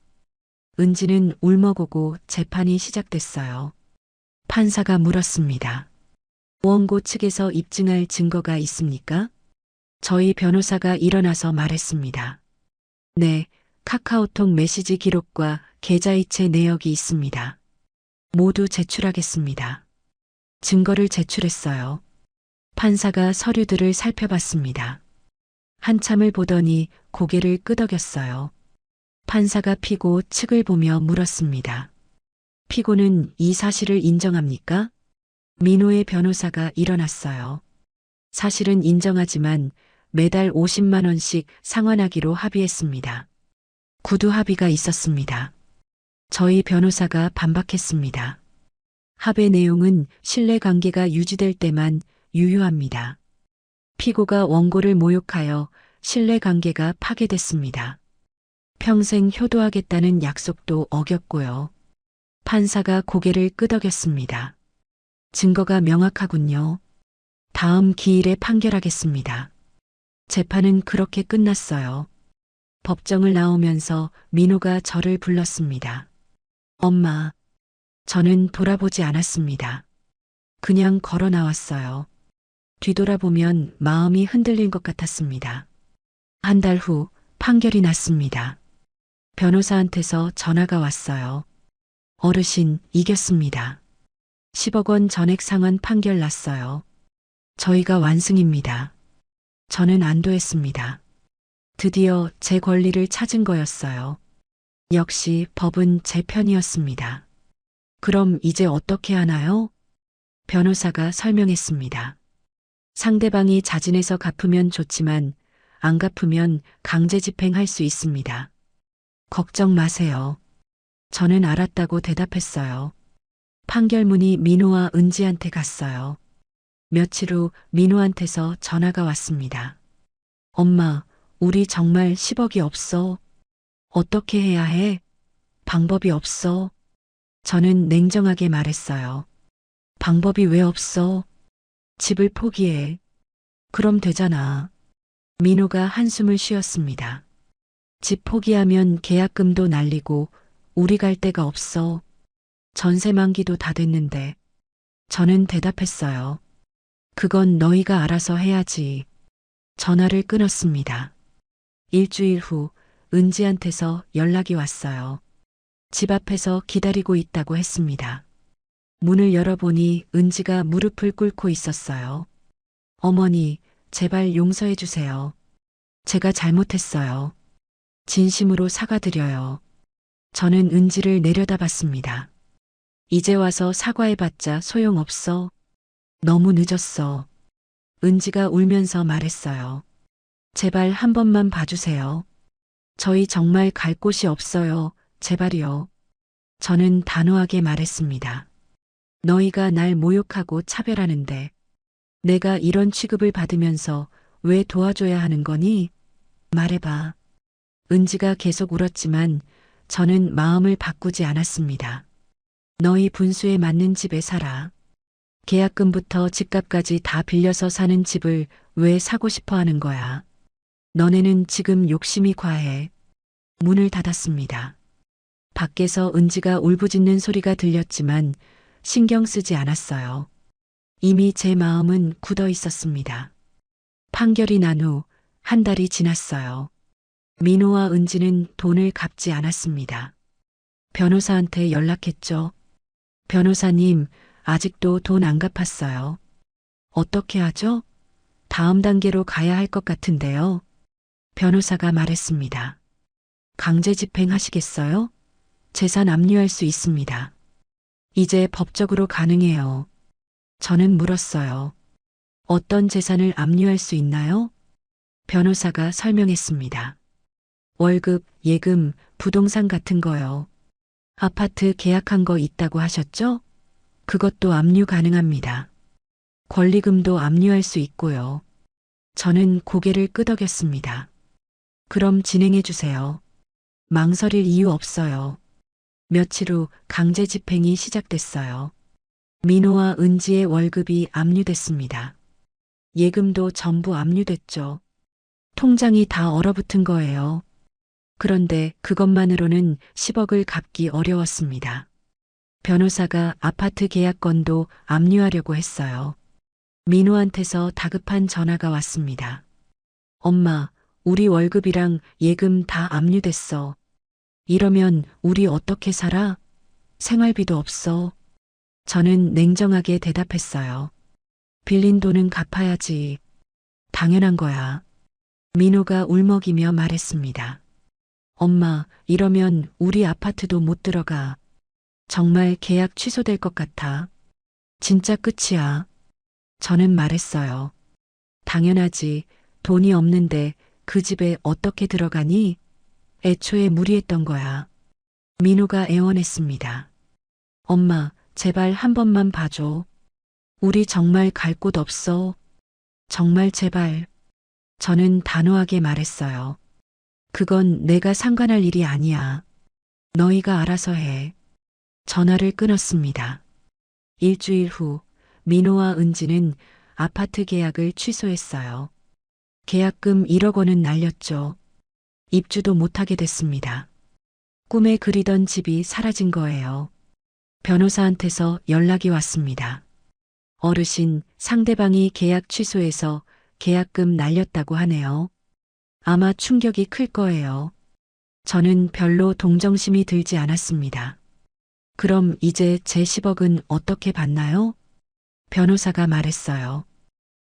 B: 은지는 울먹이고 재판이 시작됐어요. 판사가 물었습니다. 원고 측에서 입증할 증거가 있습니까? 저희 변호사가 일어나서 말했습니다. 네, 카카오톡 메시지 기록과 계좌이체 내역이 있습니다. 모두 제출하겠습니다. 증거를 제출했어요. 판사가 서류들을 살펴봤습니다. 한참을 보더니 고개를 끄덕였어요. 판사가 피고 측을 보며 물었습니다. 피고는 이 사실을 인정합니까? 민호의 변호사가 일어났어요. 사실은 인정하지만 매달 50만 원씩 상환하기로 합의했습니다. 구두 합의가 있었습니다. 저희 변호사가 반박했습니다. 합의 내용은 신뢰관계가 유지될 때만 유효합니다. 피고가 원고를 모욕하여 신뢰관계가 파괴됐습니다. 평생 효도하겠다는 약속도 어겼고요. 판사가 고개를 끄덕였습니다. 증거가 명확하군요. 다음 기일에 판결하겠습니다. 재판은 그렇게 끝났어요. 법정을 나오면서 민호가 저를 불렀습니다. 엄마, 저는 돌아보지 않았습니다. 그냥 걸어 나왔어요. 뒤돌아보면 마음이 흔들린 것 같았습니다. 한 달 후 판결이 났습니다. 변호사한테서 전화가 왔어요. 어르신, 이겼습니다. 10억 원 전액 상환 판결 났어요. 저희가 완승입니다. 저는 안도했습니다. 드디어 제 권리를 찾은 거였어요. 역시 법은 제 편이었습니다. 그럼 이제 어떻게 하나요? 변호사가 설명했습니다. 상대방이 자진해서 갚으면 좋지만 안 갚으면 강제 집행할 수 있습니다. 걱정 마세요. 저는 알았다고 대답했어요. 판결문이 민호와 은지한테 갔어요. 며칠 후 민호한테서 전화가 왔습니다. 엄마, 우리 정말 10억이 없어. 어떻게 해야 해? 방법이 없어. 저는 냉정하게 말했어요. 방법이 왜 없어? 집을 포기해. 그럼 되잖아. 민호가 한숨을 쉬었습니다. 집 포기하면 계약금도 날리고 우리 갈 데가 없어. 전세 만기도 다 됐는데. 저는 대답했어요. 그건 너희가 알아서 해야지. 전화를 끊었습니다. 일주일 후 은지한테서 연락이 왔어요. 집 앞에서 기다리고 있다고 했습니다. 문을 열어보니 은지가 무릎을 꿇고 있었어요. 어머니, 제발 용서해 주세요. 제가 잘못했어요. 진심으로 사과드려요. 저는 은지를 내려다봤습니다. 이제 와서 사과해봤자 소용없어. 너무 늦었어. 은지가 울면서 말했어요. 제발 한 번만 봐주세요. 저희 정말 갈 곳이 없어요. 제발이요. 저는 단호하게 말했습니다. 너희가 날 모욕하고 차별하는데 내가 이런 취급을 받으면서 왜 도와줘야 하는 거니? 말해봐. 은지가 계속 울었지만 저는 마음을 바꾸지 않았습니다. 너희 분수에 맞는 집에 살아. 계약금부터 집값까지 다 빌려서 사는 집을 왜 사고 싶어 하는 거야? 너네는 지금 욕심이 과해. 문을 닫았습니다. 밖에서 은지가 울부짖는 소리가 들렸지만 신경 쓰지 않았어요. 이미 제 마음은 굳어 있었습니다. 판결이 난 후 한 달이 지났어요. 민호와 은지는 돈을 갚지 않았습니다. 변호사한테 연락했죠. 변호사님, 아직도 돈 안 갚았어요. 어떻게 하죠? 다음 단계로 가야 할 것 같은데요. 변호사가 말했습니다. 강제 집행하시겠어요? 재산 압류할 수 있습니다. 이제 법적으로 가능해요. 저는 물었어요. 어떤 재산을 압류할 수 있나요? 변호사가 설명했습니다. 월급, 예금, 부동산 같은 거요. 아파트 계약한 거 있다고 하셨죠? 그것도 압류 가능합니다. 권리금도 압류할 수 있고요. 저는 고개를 끄덕였습니다. 그럼 진행해 주세요. 망설일 이유 없어요. 며칠 후 강제 집행이 시작됐어요. 민호와 은지의 월급이 압류됐습니다. 예금도 전부 압류됐죠. 통장이 다 얼어붙은 거예요. 그런데 그것만으로는 10억을 갚기 어려웠습니다. 변호사가 아파트 계약건도 압류하려고 했어요. 민호한테서 다급한 전화가 왔습니다. 엄마, 우리 월급이랑 예금 다 압류됐어. 이러면 우리 어떻게 살아? 생활비도 없어. 저는 냉정하게 대답했어요. 빌린 돈은 갚아야지. 당연한 거야. 민호가 울먹이며 말했습니다. 엄마, 이러면 우리 아파트도 못 들어가. 정말 계약 취소될 것 같아. 진짜 끝이야. 저는 말했어요. 당연하지. 돈이 없는데 그 집에 어떻게 들어가니? 애초에 무리했던 거야. 민호가 애원했습니다. 엄마, 제발 한 번만 봐줘. 우리 정말 갈 곳 없어. 정말 제발. 저는 단호하게 말했어요. 그건 내가 상관할 일이 아니야. 너희가 알아서 해. 전화를 끊었습니다. 일주일 후 민호와 은지는 아파트 계약을 취소했어요. 계약금 1억 원은 날렸죠. 입주도 못하게 됐습니다. 꿈에 그리던 집이 사라진 거예요. 변호사한테서 연락이 왔습니다. 어르신, 상대방이 계약 취소해서 계약금 날렸다고 하네요. 아마 충격이 클 거예요. 저는 별로 동정심이 들지 않았습니다. 그럼 이제 제 10억은 어떻게 받나요? 변호사가 말했어요.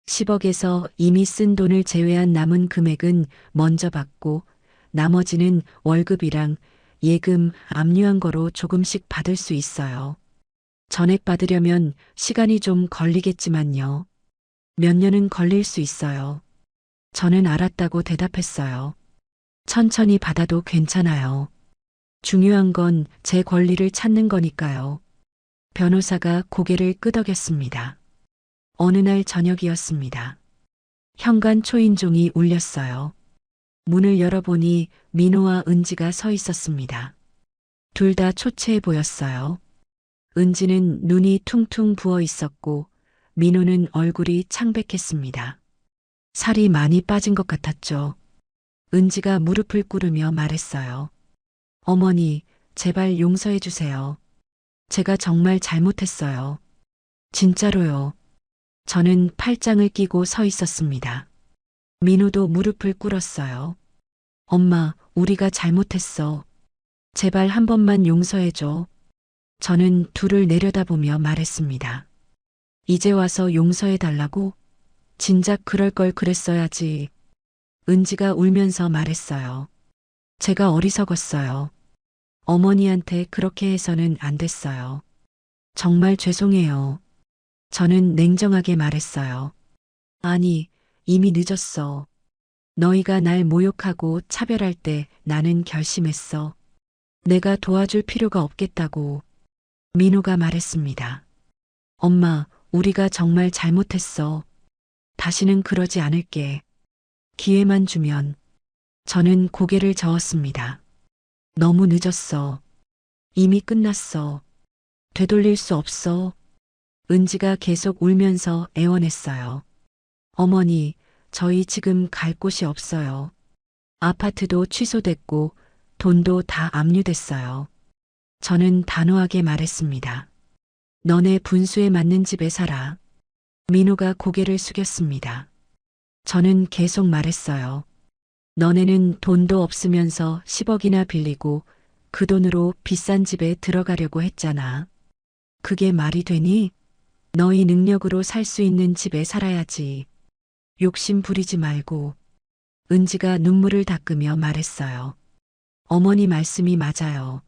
B: 10억에서 이미 쓴 돈을 제외한 남은 금액은 먼저 받고 나머지는 월급이랑 예금 압류한 거로 조금씩 받을 수 있어요. 전액 받으려면 시간이 좀 걸리겠지만요. 몇 년은 걸릴 수 있어요. 저는 알았다고 대답했어요. 천천히 받아도 괜찮아요. 중요한 건 제 권리를 찾는 거니까요. 변호사가 고개를 끄덕였습니다. 어느 날 저녁이었습니다. 현관 초인종이 울렸어요. 문을 열어보니 민호와 은지가 서 있었습니다. 둘 다 초췌해 보였어요. 은지는 눈이 퉁퉁 부어 있었고 민호는 얼굴이 창백했습니다. 살이 많이 빠진 것 같았죠. 은지가 무릎을 꿇으며 말했어요. 어머니, 제발 용서해 주세요. 제가 정말 잘못했어요. 진짜로요. 저는 팔짱을 끼고 서 있었습니다. 민호도 무릎을 꿇었어요. 엄마, 우리가 잘못했어. 제발 한 번만 용서해 줘. 저는 둘을 내려다보며 말했습니다. 이제 와서 용서해 달라고? 진작 그럴 걸 그랬어야지. 은지가 울면서 말했어요. 제가 어리석었어요. 어머니한테 그렇게 해서는 안 됐어요. 정말 죄송해요. 저는 냉정하게 말했어요. 아니, 이미 늦었어. 너희가 날 모욕하고 차별할 때 나는 결심했어. 내가 도와줄 필요가 없겠다고. 민호가 말했습니다. 엄마, 우리가 정말 잘못했어. 다시는 그러지 않을게. 기회만 주면. 저는 고개를 저었습니다. 너무 늦었어. 이미 끝났어. 되돌릴 수 없어. 은지가 계속 울면서 애원했어요. 어머니, 저희 지금 갈 곳이 없어요. 아파트도 취소됐고 돈도 다 압류됐어요. 저는 단호하게 말했습니다. 너네 분수에 맞는 집에 살아. 민호가 고개를 숙였습니다. 저는 계속 말했어요. 너네는 돈도 없으면서 10억이나 빌리고 그 돈으로 비싼 집에 들어가려고 했잖아. 그게 말이 되니? 너희 능력으로 살 수 있는 집에 살아야지. 욕심 부리지 말고. 은지가 눈물을 닦으며 말했어요. 어머니 말씀이 맞아요.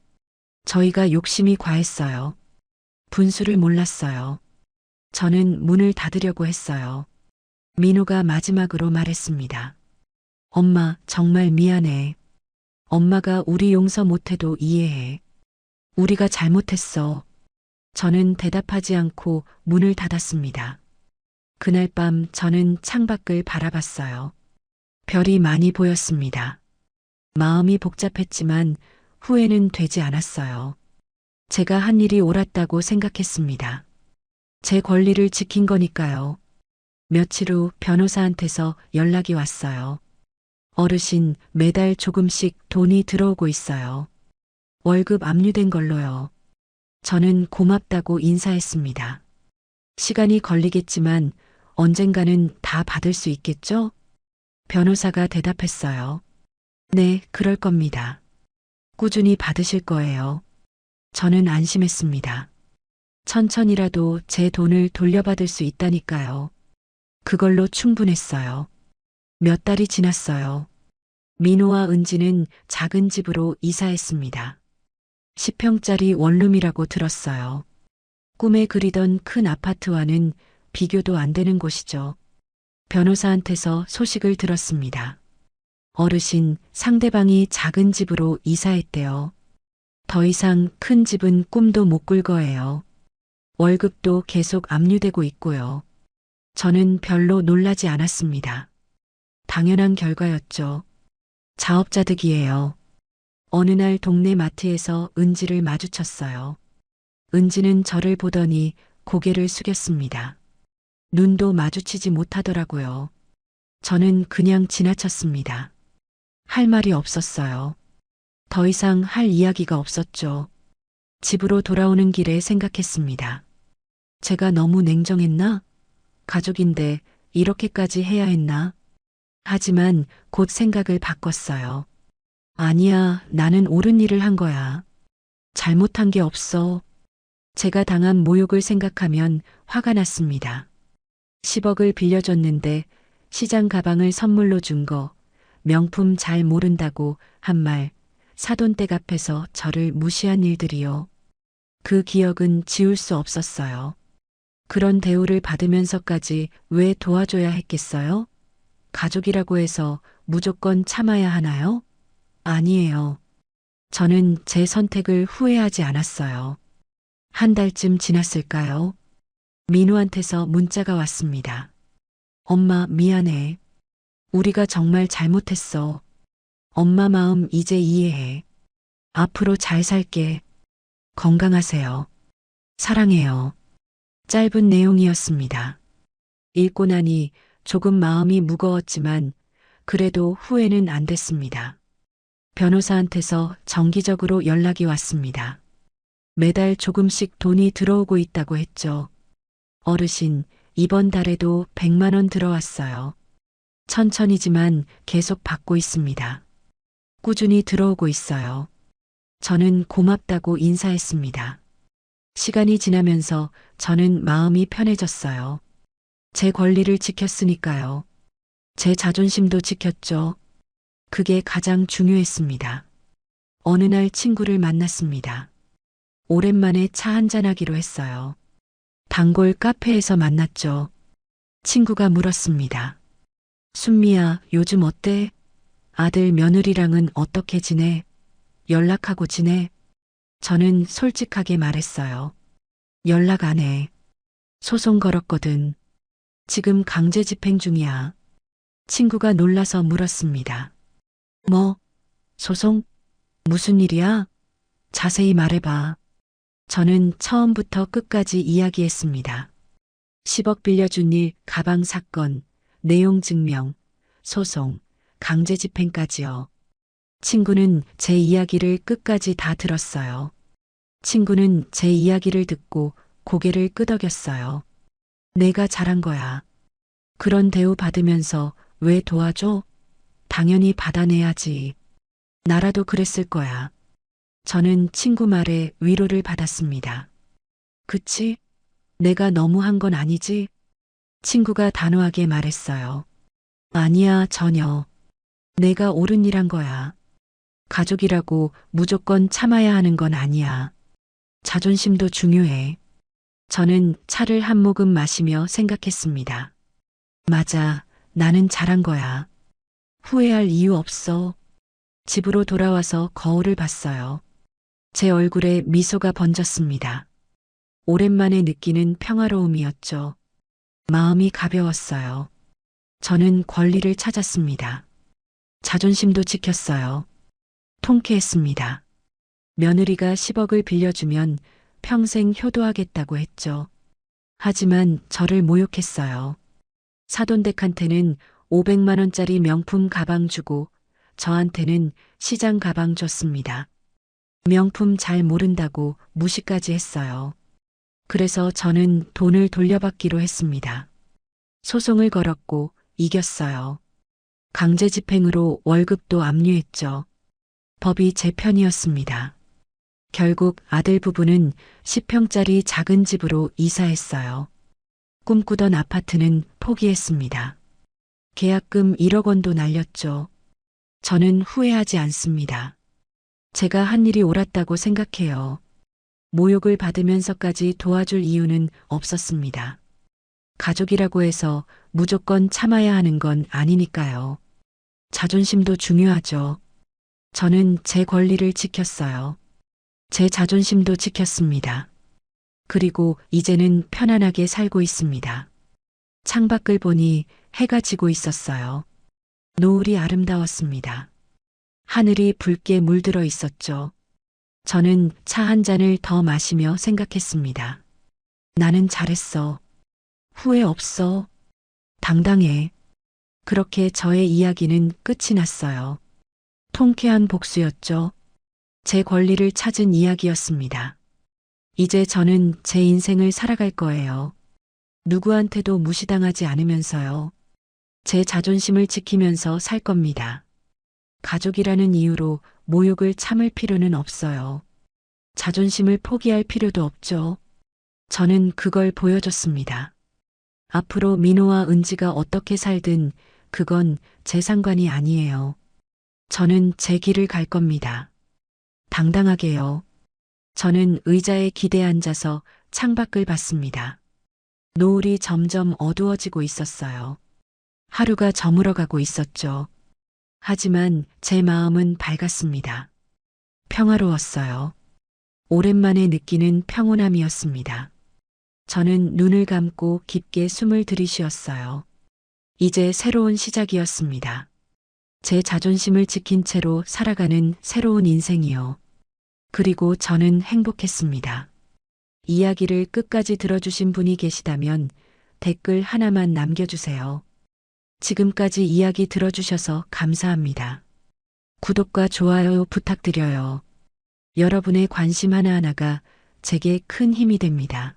B: 저희가 욕심이 과했어요. 분수를 몰랐어요. 저는 문을 닫으려고 했어요. 민호가 마지막으로 말했습니다. 엄마, 정말 미안해. 엄마가 우리 용서 못해도 이해해. 우리가 잘못했어. 저는 대답하지 않고 문을 닫았습니다. 그날 밤 저는 창밖을 바라봤어요. 별이 많이 보였습니다. 마음이 복잡했지만 후회는 되지 않았어요. 제가 한 일이 옳았다고 생각했습니다. 제 권리를 지킨 거니까요. 며칠 후 변호사한테서 연락이 왔어요. 어르신, 매달 조금씩 돈이 들어오고 있어요. 월급 압류된 걸로요. 저는 고맙다고 인사했습니다. 시간이 걸리겠지만 언젠가는 다 받을 수 있겠죠? 변호사가 대답했어요. 네, 그럴 겁니다. 꾸준히 받으실 거예요. 저는 안심했습니다. 천천히라도 제 돈을 돌려받을 수 있다니까요. 그걸로 충분했어요. 몇 달이 지났어요. 민호와 은지는 작은 집으로 이사했습니다. 10평짜리 원룸이라고 들었어요. 꿈에 그리던 큰 아파트와는 비교도 안 되는 곳이죠. 변호사한테서 소식을 들었습니다. 어르신, 상대방이 작은 집으로 이사했대요. 더 이상 큰 집은 꿈도 못 꿀 거예요. 월급도 계속 압류되고 있고요. 저는 별로 놀라지 않았습니다. 당연한 결과였죠. 자업자득이에요. 어느 날 동네 마트에서 은지를 마주쳤어요. 은지는 저를 보더니 고개를 숙였습니다. 눈도 마주치지 못하더라고요. 저는 그냥 지나쳤습니다. 할 말이 없었어요. 더 이상 할 이야기가 없었죠. 집으로 돌아오는 길에 생각했습니다. 제가 너무 냉정했나? 가족인데 이렇게까지 해야 했나? 하지만 곧 생각을 바꿨어요. 아니야, 나는 옳은 일을 한 거야. 잘못한 게 없어. 제가 당한 모욕을 생각하면 화가 났습니다. 10억을 빌려줬는데 시장 가방을 선물로 준 거, 명품 잘 모른다고 한 말, 사돈댁 앞에서 저를 무시한 일들이요. 그 기억은 지울 수 없었어요. 그런 대우를 받으면서까지 왜 도와줘야 했겠어요? 가족이라고 해서 무조건 참아야 하나요? 아니에요. 저는 제 선택을 후회하지 않았어요. 한 달쯤 지났을까요? 민호한테서 문자가 왔습니다. 엄마, 미안해. 우리가 정말 잘못했어. 엄마 마음 이제 이해해. 앞으로 잘 살게. 건강하세요. 사랑해요. 짧은 내용이었습니다. 읽고 나니 조금 마음이 무거웠지만 그래도 후회는 안 됐습니다. 변호사한테서 정기적으로 연락이 왔습니다. 매달 조금씩 돈이 들어오고 있다고 했죠. 어르신, 이번 달에도 100만 원 들어왔어요. 천천히지만 계속 받고 있습니다. 꾸준히 들어오고 있어요. 저는 고맙다고 인사했습니다. 시간이 지나면서 저는 마음이 편해졌어요. 제 권리를 지켰으니까요. 제 자존심도 지켰죠. 그게 가장 중요했습니다. 어느 날 친구를 만났습니다. 오랜만에 차 한잔하기로 했어요. 단골 카페에서 만났죠. 친구가 물었습니다. 순미야, 요즘 어때? 아들 며느리랑은 어떻게 지내? 연락하고 지내? 저는 솔직하게 말했어요. 연락 안 해. 소송 걸었거든. 지금 강제 집행 중이야. 친구가 놀라서 물었습니다. 뭐? 소송? 무슨 일이야? 자세히 말해봐. 저는 처음부터 끝까지 이야기했습니다. 10억 빌려준 일, 가방 사건, 내용 증명, 소송, 강제 집행까지요. 친구는 제 이야기를 끝까지 다 들었어요. 친구는 제 이야기를 듣고 고개를 끄덕였어요. 내가 잘한 거야. 그런 대우 받으면서 왜 도와줘? 당연히 받아내야지. 나라도 그랬을 거야. 저는 친구 말에 위로를 받았습니다. 그치? 내가 너무 한 건 아니지? 친구가 단호하게 말했어요. 아니야, 전혀. 내가 옳은 일 한 거야. 가족이라고 무조건 참아야 하는 건 아니야. 자존심도 중요해. 저는 차를 한 모금 마시며 생각했습니다. 맞아, 나는 잘한 거야. 후회할 이유 없어. 집으로 돌아와서 거울을 봤어요. 제 얼굴에 미소가 번졌습니다. 오랜만에 느끼는 평화로움이었죠. 마음이 가벼웠어요. 저는 권리를 찾았습니다. 자존심도 지켰어요. 통쾌했습니다. 며느리가 10억을 빌려주면 평생 효도하겠다고 했죠. 하지만 저를 모욕했어요. 사돈댁한테는 500만 원짜리 명품 가방 주고 저한테는 시장 가방 줬습니다. 명품 잘 모른다고 무시까지 했어요. 그래서 저는 돈을 돌려받기로 했습니다. 소송을 걸었고 이겼어요. 강제 집행으로 월급도 압류했죠. 법이 제 편이었습니다. 결국 아들 부부는 10평짜리 작은 집으로 이사했어요. 꿈꾸던 아파트는 포기했습니다. 계약금 1억 원도 날렸죠. 저는 후회하지 않습니다. 제가 한 일이 옳았다고 생각해요. 모욕을 받으면서까지 도와줄 이유는 없었습니다. 가족이라고 해서 무조건 참아야 하는 건 아니니까요. 자존심도 중요하죠. 저는 제 권리를 지켰어요. 제 자존심도 지켰습니다. 그리고 이제는 편안하게 살고 있습니다. 창밖을 보니 해가 지고 있었어요. 노을이 아름다웠습니다. 하늘이 붉게 물들어 있었죠. 저는 차 한 잔을 더 마시며 생각했습니다. 나는 잘했어. 후회 없어. 당당해. 그렇게 저의 이야기는 끝이 났어요. 통쾌한 복수였죠. 제 권리를 찾은 이야기였습니다. 이제 저는 제 인생을 살아갈 거예요. 누구한테도 무시당하지 않으면서요. 제 자존심을 지키면서 살 겁니다. 가족이라는 이유로 모욕을 참을 필요는 없어요. 자존심을 포기할 필요도 없죠. 저는 그걸 보여줬습니다. 앞으로 민호와 은지가 어떻게 살든 그건 제 상관이 아니에요. 저는 제 길을 갈 겁니다. 당당하게요. 저는 의자에 기대 앉아서 창밖을 봤습니다. 노을이 점점 어두워지고 있었어요. 하루가 저물어가고 있었죠. 하지만 제 마음은 밝았습니다. 평화로웠어요. 오랜만에 느끼는 평온함이었습니다. 저는 눈을 감고 깊게 숨을 들이쉬었어요. 이제 새로운 시작이었습니다. 제 자존심을 지킨 채로 살아가는 새로운 인생이요. 그리고 저는 행복했습니다. 이야기를 끝까지 들어주신 분이 계시다면 댓글 하나만 남겨주세요. 지금까지 이야기 들어주셔서 감사합니다. 구독과 좋아요 부탁드려요. 여러분의 관심 하나하나가 제게 큰 힘이 됩니다.